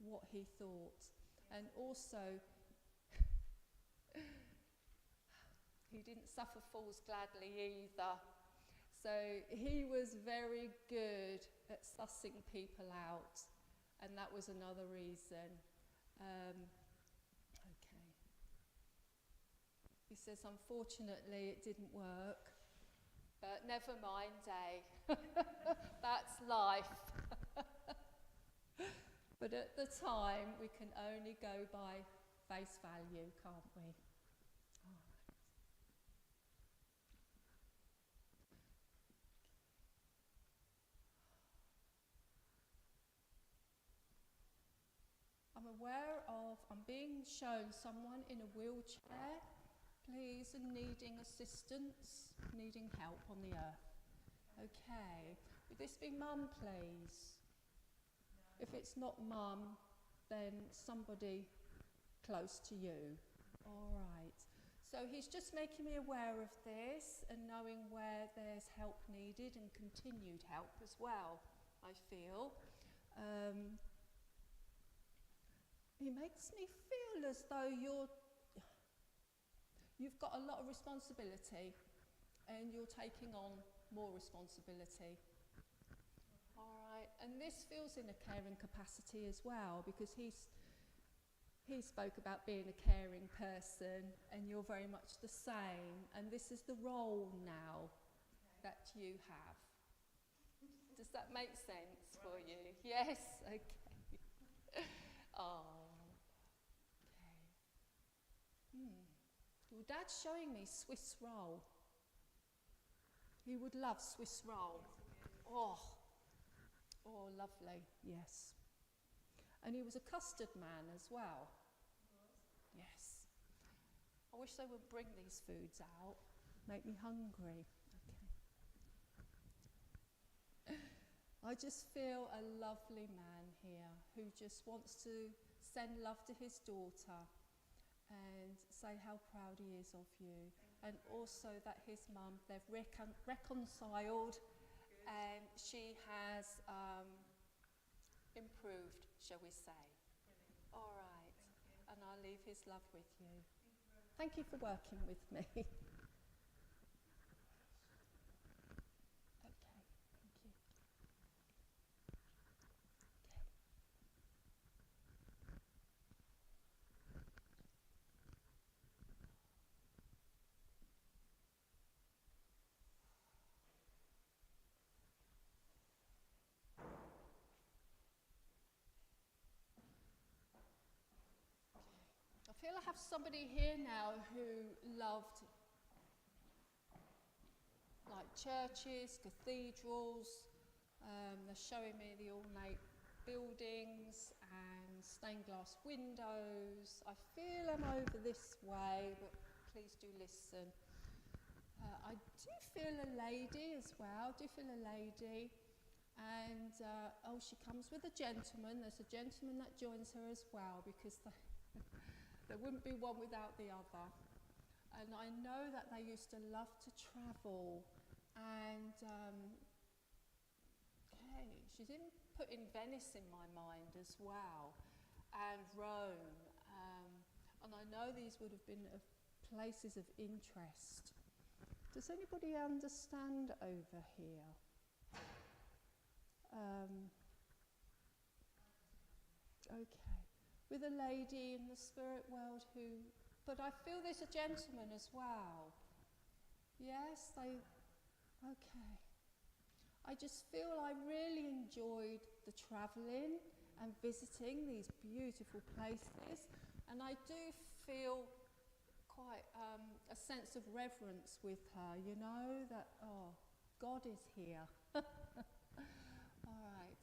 what he thought. And also, he didn't suffer fools gladly either. So he was very good at sussing people out, and that was another reason. Okay. He says, unfortunately, it didn't work, but never mind, eh? That's life. But at the time, we can only go by face value, can't we? I'm being shown someone in a wheelchair, please, and needing assistance, needing help on the earth. Okay. Would this be Mum, please? No. If it's not Mum, then somebody close to you. All right. So he's just making me aware of this and knowing where there's help needed and continued help as well, I feel. It makes me feel as though you've got a lot of responsibility and you're taking on more responsibility. All right, and this feels in a caring capacity as well, because he spoke about being a caring person, and you're very much the same, and this is the role now that you have. Does that make sense for you? Yes? Okay. Oh. Your dad's showing me Swiss roll. He would love Swiss roll. Oh, lovely, yes. And he was a custard man as well. Yes. I wish they would bring these foods out. Make me hungry. Okay. I just feel a lovely man here who just wants to send love to his daughter and say how proud he is of you, and also that his mum, they've reconciled. Good. And she has improved, shall we say. Brilliant. All right. And I'll leave his love with you. Thank you for working with me. Okay, thank you. I feel I have somebody here now who loved like churches, cathedrals. They're showing me the ornate buildings and stained glass windows. I feel I'm over this way, but please do listen. I do feel a lady as well, and oh, she comes with a gentleman. There's a gentleman that joins her as well, because there wouldn't be one without the other. And I know that they used to love to travel, and okay, she's even putting Venice in my mind as well, and Rome, and I know these would have been places of interest. Does anybody understand over here? Okay, with a lady in the spirit world who, but I feel there's a gentleman as well. Yes, okay. I just feel I really enjoyed the travelling and visiting these beautiful places, and I do feel quite a sense of reverence with her, you know, that, oh, God is here. All right.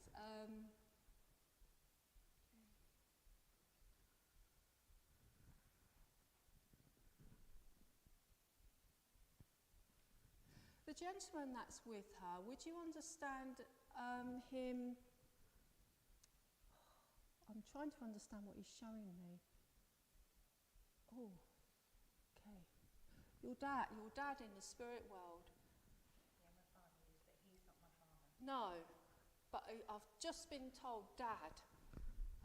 The gentleman that's with her, would you understand him? I'm trying to understand what he's showing me. Oh, okay. Your dad in the spirit world. Yeah, my father is, but he's not my father. No, but I've just been told Dad.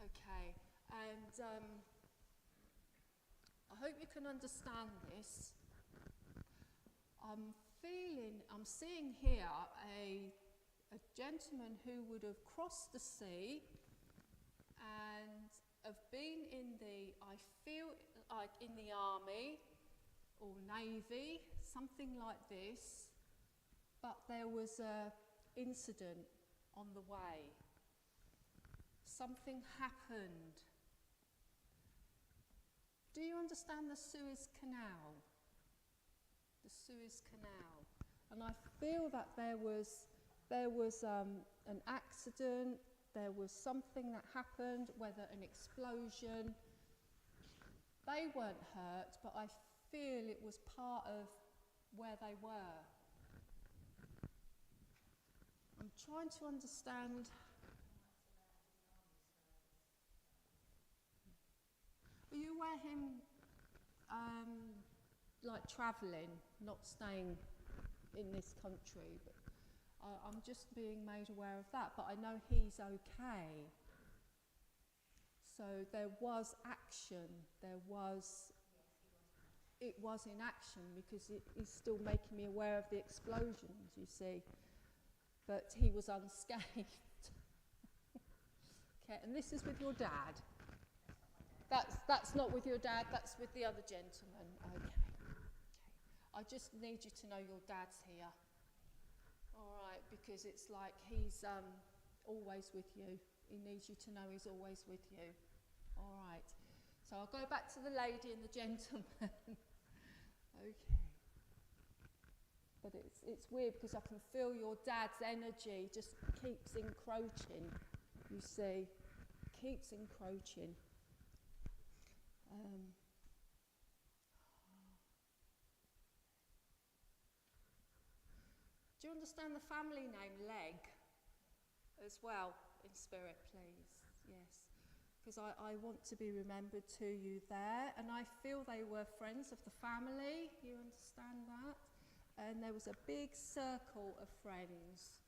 Okay, and I hope you can understand this. I'm seeing here a gentleman who would have crossed the sea and have been I feel like in the army or navy, something like this, but there was a incident on the way. Something happened. Do you understand the Suez Canal? The Suez Canal. And I feel that there was an accident, there was something that happened, whether an explosion. They weren't hurt, but I feel it was part of where they were. I'm trying to understand. Were you aware him like travelling, not staying in this country? But I'm just being made aware of that, but I know he's okay. So there was action, it was in action, because it is still making me aware of the explosions, you see. But he was unscathed. Okay, and this is with your dad. That's not with your dad, that's with the other gentleman. Okay. I just need you to know your dad's here. All right, because it's like he's always with you. He needs you to know he's always with you. All right. So I'll go back to the lady and the gentleman. Okay. But it's weird because I can feel your dad's energy just keeps encroaching, you see. Keeps encroaching. Do you understand the family name Leg as well in spirit, please? Yes. Because I want to be remembered to you there, and I feel they were friends of the family. You understand that? And there was a big circle of friends,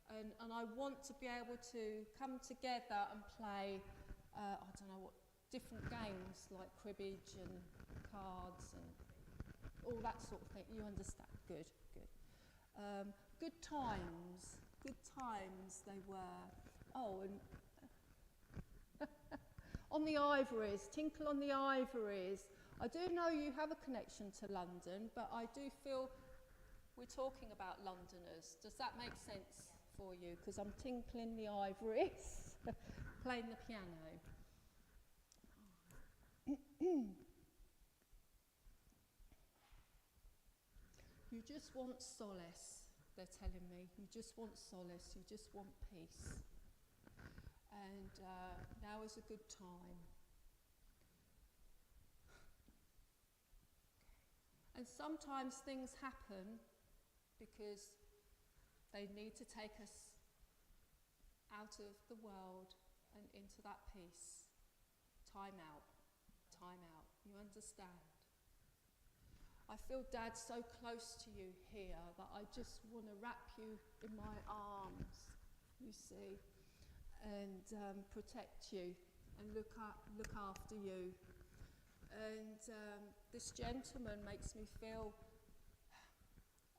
and I want to be able to come together and play, I don't know what, different games like cribbage and cards and all that sort of thing. You understand? Good, good. Good times they were. Oh, and on the ivories, tinkle on the ivories. I do know you have a connection to London, but I do feel we're talking about Londoners. Does that make sense for you? Because I'm tinkling the ivories, playing the piano. You just want solace, they're telling me. You just want solace, you just want peace. And now is a good time. And sometimes things happen because they need to take us out of the world and into that peace. Time out, you understand? I feel Dad so close to you here that I just want to wrap you in my arms, you see, and protect you and look after you. And this gentleman makes me feel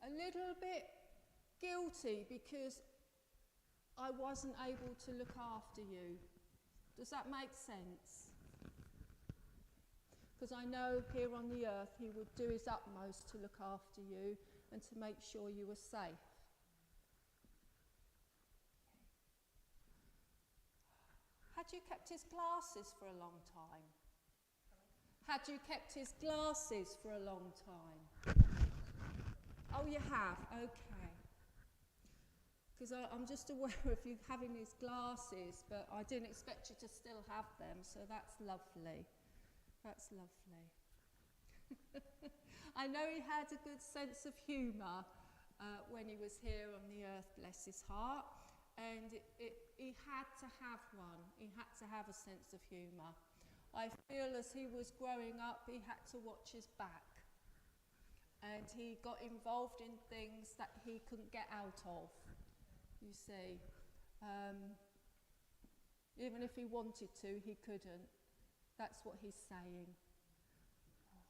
a little bit guilty because I wasn't able to look after you. Does that make sense? Because I know here on the earth he would do his utmost to look after you and to make sure you were safe. Had you kept his glasses for a long time? Had you kept his glasses for a long time? Oh, you have? Okay. Because I'm just aware of you having his glasses, but I didn't expect you to still have them, so that's lovely. That's lovely. I know he had a good sense of humour when he was here on the earth, bless his heart, and he had to have one. He had to have a sense of humour. I feel as he was growing up, he had to watch his back, and he got involved in things that he couldn't get out of, you see. Even if he wanted to, he couldn't. That's what he's saying. All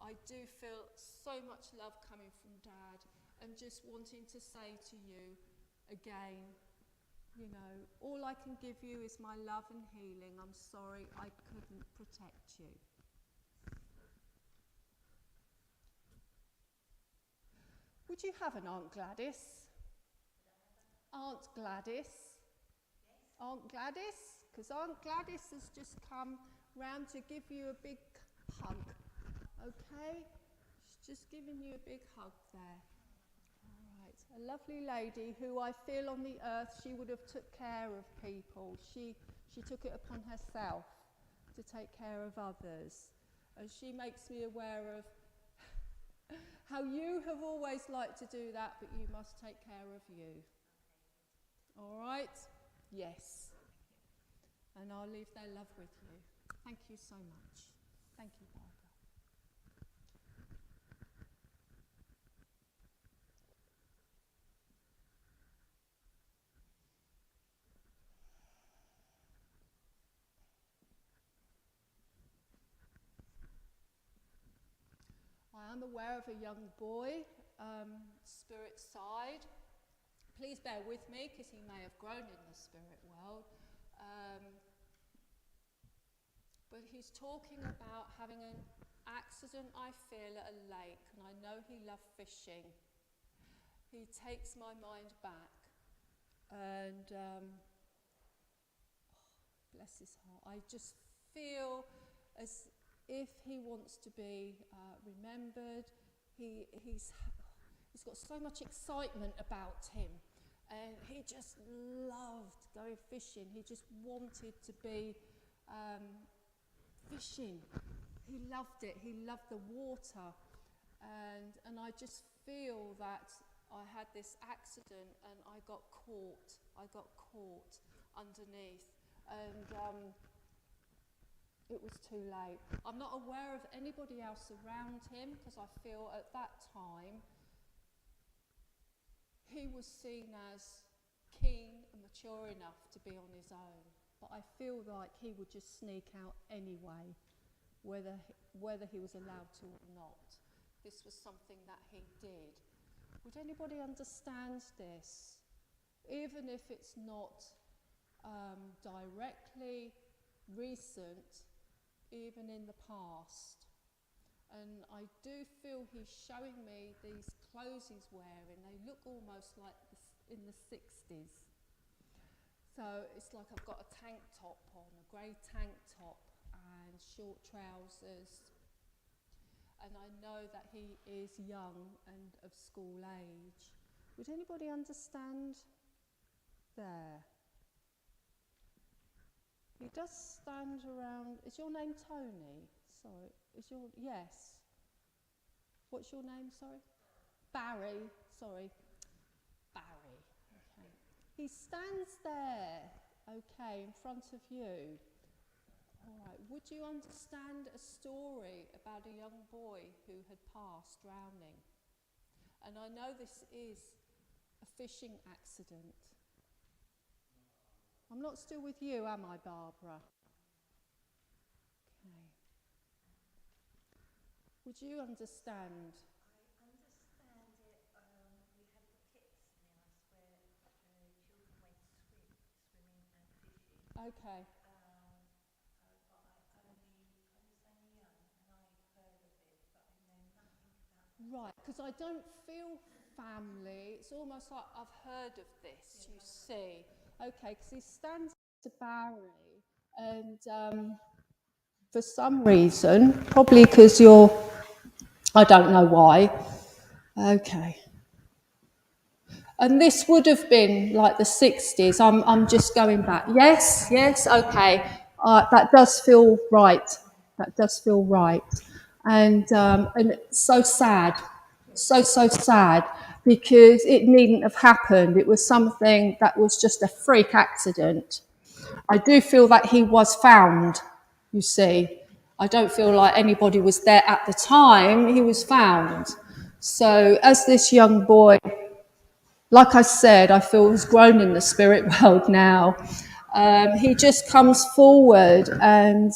right. I do feel so much love coming from Dad, and just wanting to say to you again, you know, all I can give you is my love and healing. I'm sorry I couldn't protect you. Would you have an Aunt Gladys? Aunt Gladys? Yes. Aunt Gladys? Because Aunt Gladys has just come round to give you a big hug, okay? She's just giving you a big hug there. All right, a lovely lady who I feel on the earth, she would have took care of people. She took it upon herself to take care of others. And she makes me aware of how you have always liked to do that, but you must take care of you. All right? Yes. And I'll leave their love with you. Thank you so much. Thank you, Barbara. I am aware of a young boy, spirit side. Please bear with me, because he may have grown in the spirit world. But he's talking about having an accident, I feel, at a lake, and I know he loved fishing. He takes my mind back, and bless his heart, I just feel as if he wants to be remembered. He's got so much excitement about him, and he just loved going fishing. He just wanted to be fishing. He loved it. He loved the water, and I just feel that I had this accident and I got caught underneath, and it was too late. I'm not aware of anybody else around him, because I feel at that time he was seen as keen and mature enough to be on his own. But I feel like he would just sneak out anyway, whether he was allowed to or not. This was something that he did. Would anybody understand this? Even if it's not directly recent, even in the past. And I do feel he's showing me these clothes he's wearing. They look almost like in the 60s. So it's like I've got a tank top on, a grey tank top and short trousers. and I know that he is young and of school age. Would anybody understand there? He does stand around. Is your name Tony? Sorry. Yes. What's your name, sorry? Barry. Sorry. Barry. Okay. He stands there, okay, in front of you. All right. Would you understand a story about a young boy who had passed drowning? And I know this is a fishing accident. I'm not still with you, am I, Barbara? Okay. Would you understand? I understand it. We had the pits near us where children went swimming and fishing. Okay. But I was only young and I heard of it, but I know nothing about it. Right, because I don't feel family. It's almost like I've heard of this, you see. Okay, because he stands to Barry, and for some reason, probably because I don't know why. Okay. And this would have been like the 60s. I'm just going back. Yes, okay. That does feel right. And it's so sad. So sad, because it needn't have happened. It was something that was just a freak accident. I do feel that he was found, you see. I don't feel like anybody was there at the time. He was found. So as this young boy, like I said, I feel he's grown in the spirit world now. He just comes forward and,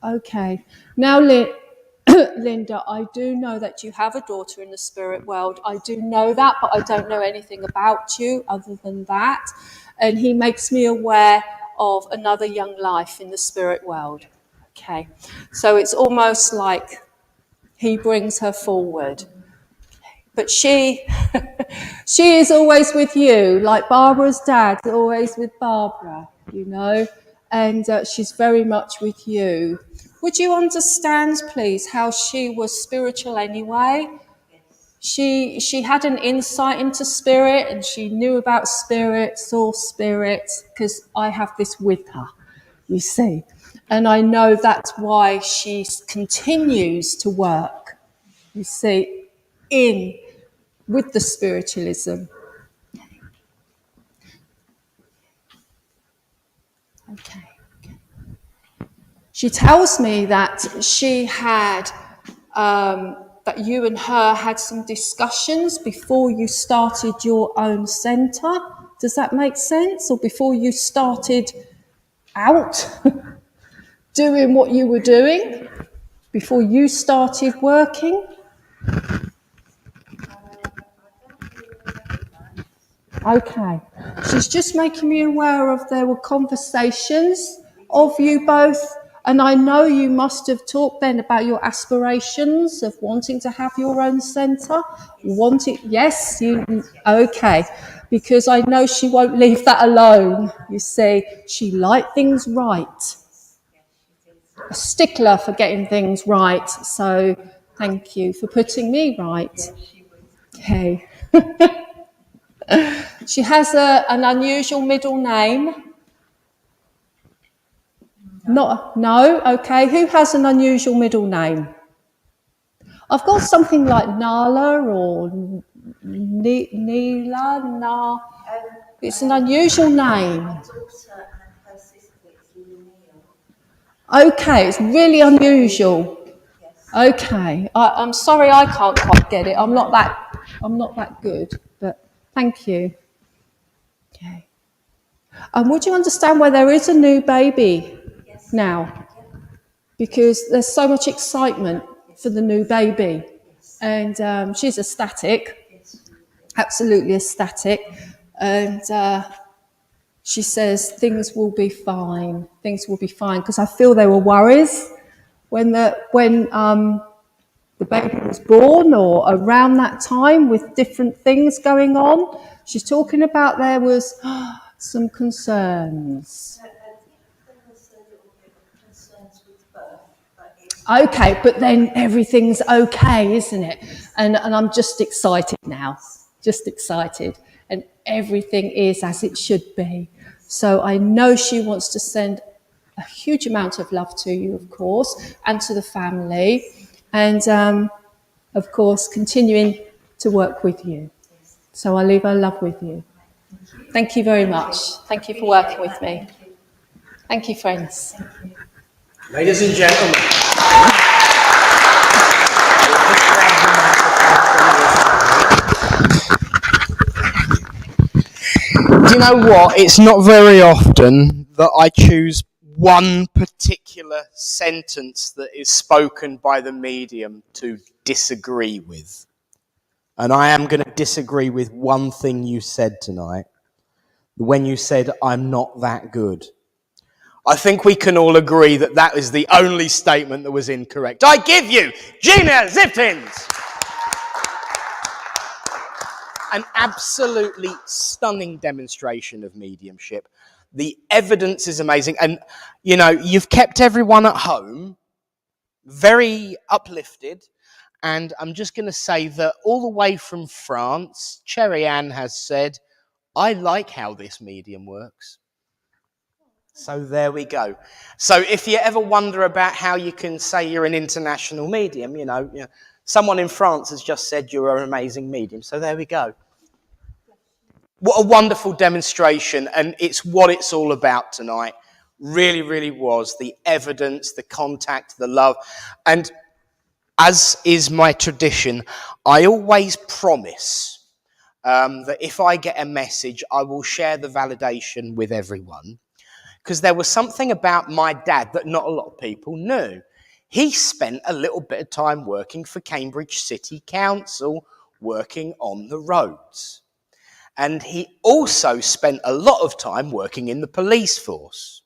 okay. Now, Linda, I do know that you have a daughter in the spirit world. I do know that, but I don't know anything about you other than that. And he makes me aware of another young life in the spirit world. Okay. So it's almost like he brings her forward. But she is always with you, like Barbara's dad, always with Barbara, you know, and she's very much with you. Would you understand, please, how she was spiritual anyway? She had an insight into spirit, and she knew about spirit, saw spirit, because I have this with her, you see. And I know that's why she continues to work, you see, with the spiritualism. Okay. She tells me that she had, that you and her had some discussions before you started your own centre. Does that make sense? Or before you started out doing what you were doing? Before you started working? Okay. She's just making me aware of there were conversations of you both. And I know you must have talked then about your aspirations of wanting to have your own centre. Yes, okay. Because I know she won't leave that alone. You see, she liked things right. A stickler for getting things right. So thank you for putting me right. Okay. She has an unusual middle name. No? Okay. Who has an unusual middle name? I've got something like Nala or Neela. It's an unusual name. My daughter and her sister is Neil. Okay, it's really unusual. Yes. Okay. I'm sorry I can't quite get it. I'm not that good, but thank you. Okay. And would you understand why there is a new baby now? Because there's so much excitement for the new baby. And she's ecstatic, absolutely ecstatic. And she says things will be fine, because I feel there were worries when the baby was born or around that time with different things going on. She's talking about there was some concerns. I think there was a little bit of concerns with birth, but it's Okay, but then everything's okay, isn't it? And I'm just excited now, just excited. And everything is as it should be. So I know she wants to send a huge amount of love to you, of course, and to the family. And, of course, continuing to work with you. So I leave her love with you. Thank you very much. Thank you for working with me. Thank you, friends. Ladies and gentlemen. Do you know what? It's not very often that I choose one particular sentence that is spoken by the medium to disagree with. And I am going to disagree with one thing you said tonight. When you said, I'm not that good. I think we can all agree that that is the only statement that was incorrect. I give you Gina Zivtins. An absolutely stunning demonstration of mediumship. The evidence is amazing. And, you know, you've kept everyone at home very uplifted. And I'm just going to say that all the way from France, Cherry Ann has said, I like how this medium works. So there we go. So if you ever wonder about how you can say you're an international medium, you know, someone in France has just said you're an amazing medium. So there we go. What a wonderful demonstration, and it's what it's all about tonight. Really, really was. The evidence, the contact, the love. And as is my tradition, I always promise that if I get a message, I will share the validation with everyone. Because there was something about my dad that not a lot of people knew. He spent a little bit of time working for Cambridge City Council, working on the roads. And he also spent a lot of time working in the police force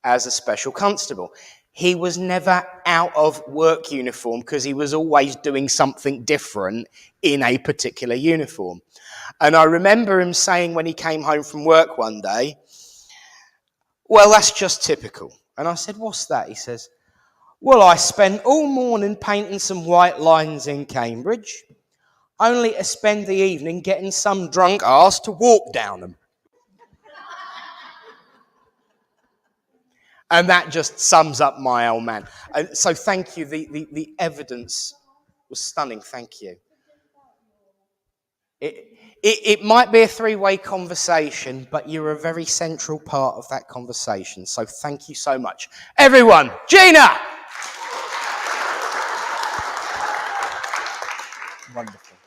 as a special constable. He was never out of work uniform because he was always doing something different in a particular uniform. And I remember him saying when he came home from work one day, well, that's just typical. And I said, what's that? He says, well, I spent all morning painting some white lines in Cambridge, only to spend the evening getting some drunk arse to walk down them. And that just sums up my old man. And so thank you. The evidence was stunning. Thank you. It might be a three-way conversation, but you're a very central part of that conversation. So thank you so much. Everyone, Gina! Wonderful.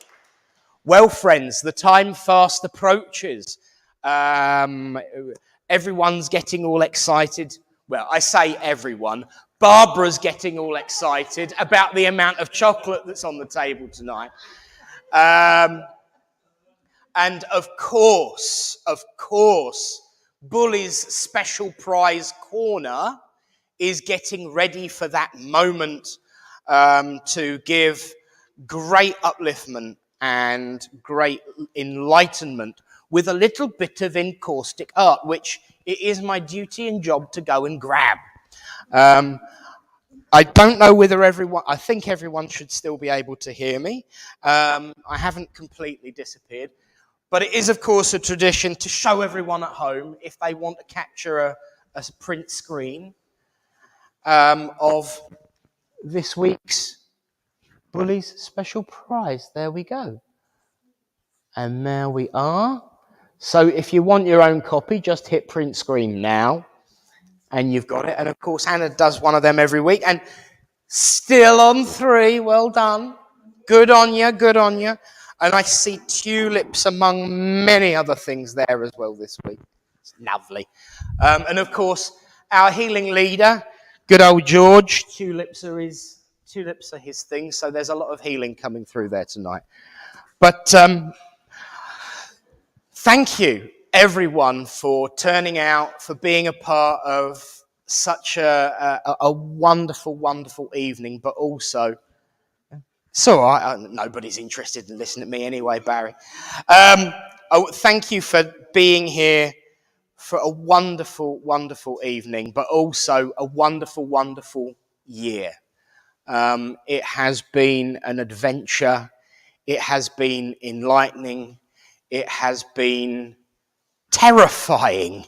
Well, friends, the time fast approaches. Everyone's getting all excited. Well, I say everyone. Barbara's getting all excited about the amount of chocolate that's on the table tonight. And of course, Bully's special prize corner is getting ready for that moment to give great upliftment and great enlightenment with a little bit of encaustic art, which it is my duty and job to go and grab. I don't know whether I think everyone should still be able to hear me. I haven't completely disappeared. But it is, of course, a tradition to show everyone at home, if they want to capture a print screen of this week's Bully's special prize. There we go. And there we are. So if you want your own copy, just hit print screen now. And you've got it. And, of course, Hannah does one of them every week. And still on 3. Well done. Good on you. Good on you. And I see tulips among many other things there as well this week. It's lovely. And, of course, our healing leader, good old George, tulips are his thing. So there's a lot of healing coming through there tonight. But thank you, everyone, for turning out, for being a part of such a wonderful, wonderful evening, but also... It's all right. Nobody's interested in listening to me anyway, Barry. Thank you for being here for a wonderful, wonderful evening, but also a wonderful, wonderful year. It has been an adventure. It has been enlightening. It has been terrifying,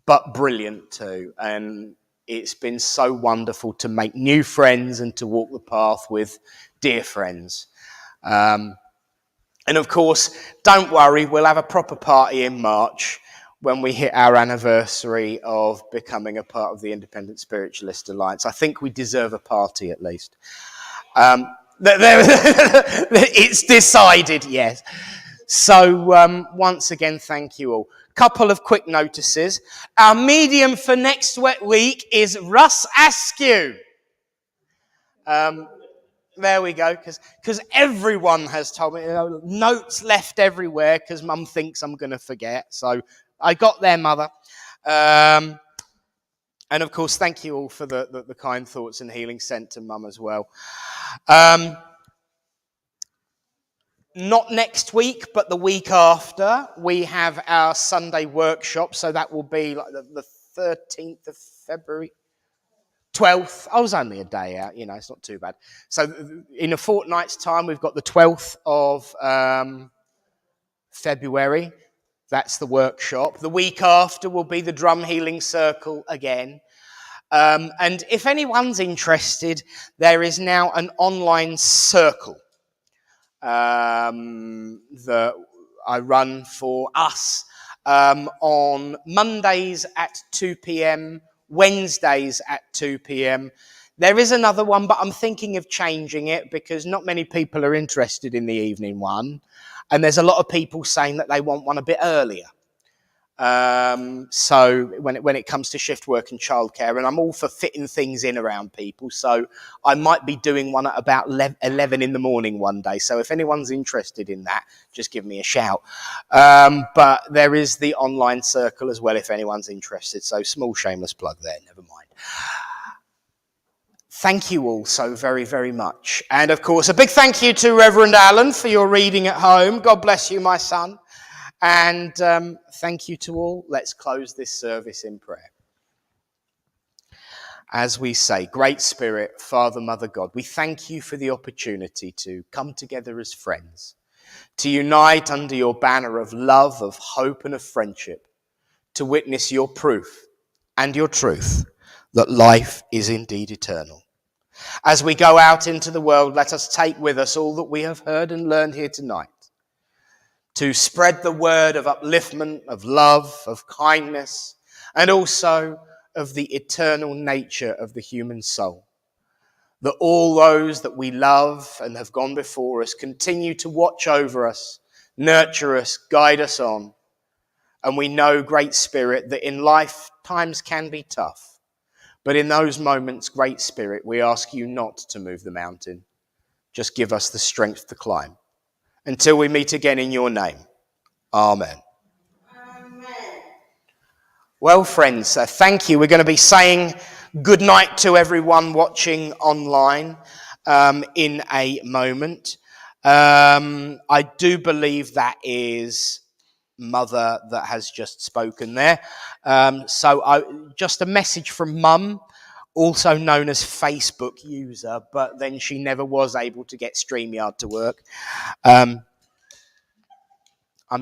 but brilliant too. And it's been so wonderful to make new friends and to walk the path with dear friends. And of course, don't worry, we'll have a proper party in March when we hit our anniversary of becoming a part of the Independent Spiritualist Alliance. I think we deserve a party at least. It's decided, yes. So once again, thank you all. Couple of quick notices. Our medium for next week is Russ Askew. There we go, because everyone has told me, notes left everywhere because Mum thinks I'm going to forget. So I got there, Mother. And of course, thank you all for the kind thoughts and healing sent to Mum as well. Not next week, but the week after, we have our Sunday workshop. So that will be like the 13th of February. 12th. I was only a day out, it's not too bad. So in a fortnight's time, we've got the 12th of February. That's the workshop. The week after will be the drum healing circle again. And if anyone's interested, there is now an online circle that I run for us on Mondays at 2 p.m, Wednesdays at 2 p.m. There is another one, but I'm thinking of changing it because not many people are interested in the evening one. And there's a lot of people saying that they want one a bit earlier. So when it comes to shift work and childcare, and I'm all for fitting things in around people. So I might be doing one at about 11 in the morning one day. So if anyone's interested in that, just give me a shout. But there is the online circle as well if anyone's interested. So small shameless plug there, never mind. Thank you all so very, very much. And of course, a big thank you to Reverend Alan for your reading at home. God bless you, my son. And thank you to all. Let's close this service in prayer. As we say, Great Spirit, Father, Mother, God, we thank you for the opportunity to come together as friends, to unite under your banner of love, of hope, and of friendship, to witness your proof and your truth that life is indeed eternal. As we go out into the world, let us take with us all that we have heard and learned here tonight, to spread the word of upliftment, of love, of kindness, and also of the eternal nature of the human soul. That all those that we love and have gone before us continue to watch over us, nurture us, guide us on. And we know, Great Spirit, that in life times can be tough. But in those moments, Great Spirit, we ask you not to move the mountain. Just give us the strength to climb. Until we meet again in your name. Amen. Amen. Well, friends, thank you. We're going to be saying good night to everyone watching online in a moment. I do believe that is Mother that has just spoken there. Just a message from Mum, also known as Facebook user, but then she never was able to get StreamYard to work. I'm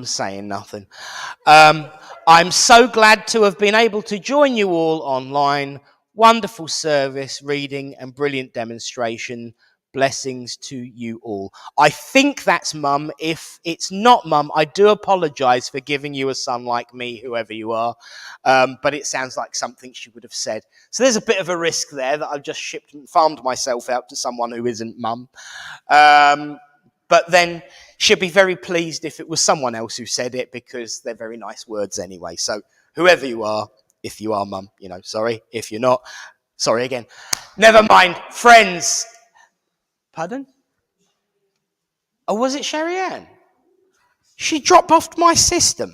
saying nothing. I'm so glad to have been able to join you all online. Wonderful service, reading, and brilliant demonstration. Blessings to you all. I think that's Mum. If it's not Mum, I do apologise for giving you a son like me, whoever you are. But it sounds like something she would have said. So there's a bit of a risk there that I've just farmed myself out to someone who isn't Mum. But then she'd be very pleased if it was someone else who said it, because they're very nice words anyway. So whoever you are, if you are Mum, sorry. If you're not, sorry again. Never mind. Friends. Pardon? Oh, was it Sherry Ann? She dropped off my system.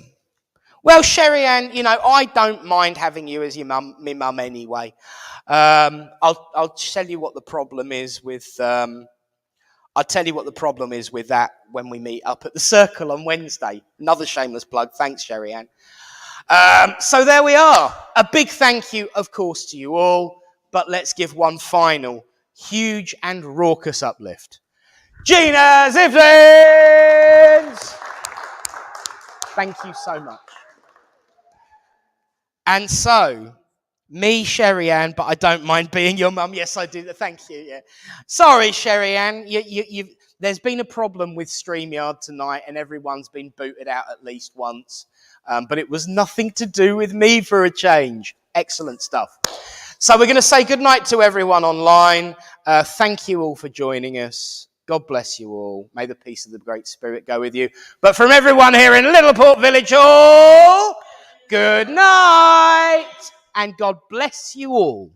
Well, Sherry Ann, I don't mind having you as me mum anyway. I'll tell you what the problem is with. I'll tell you what the problem is with that when we meet up at the Circle on Wednesday. Another shameless plug. Thanks, Sherry Ann. So there we are. A big thank you, of course, to you all. But let's give one final huge and raucous uplift. Gina Zivtins! Thank you so much. And so, me, Sherry Ann, but I don't mind being your mum. Yes, I do. Thank you. Yeah. Sorry, Sherry Ann. There's been a problem with StreamYard tonight, and everyone's been booted out at least once. But it was nothing to do with me for a change. Excellent stuff. So we're going to say goodnight to everyone online. Thank you all for joining us. God bless you all. May the peace of the Great Spirit go with you. But from everyone here in Littleport Village Hall, good night, and God bless you all.